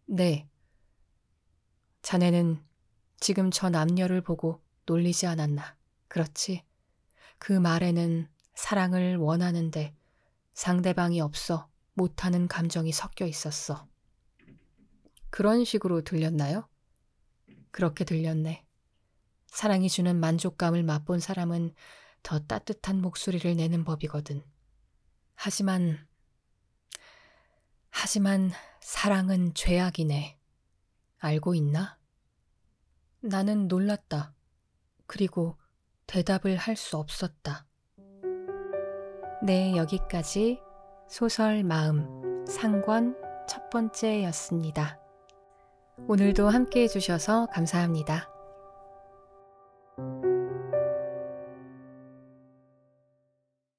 네. 자네는 지금 저 남녀를 보고 놀리지 않았나? 그렇지? 그 말에는 사랑을 원하는데 상대방이 없어 못하는 감정이 섞여 있었어. 그런 식으로 들렸나요? 그렇게 들렸네. 사랑이 주는 만족감을 맛본 사람은 더 따뜻한 목소리를 내는 법이거든. 하지만 사랑은 죄악이네. 알고 있나? 나는 놀랐다. 그리고 대답을 할 수 없었다. 네, 여기까지 소설 마음 상권 첫 번째였습니다. 오늘도 함께 해주셔서 감사합니다.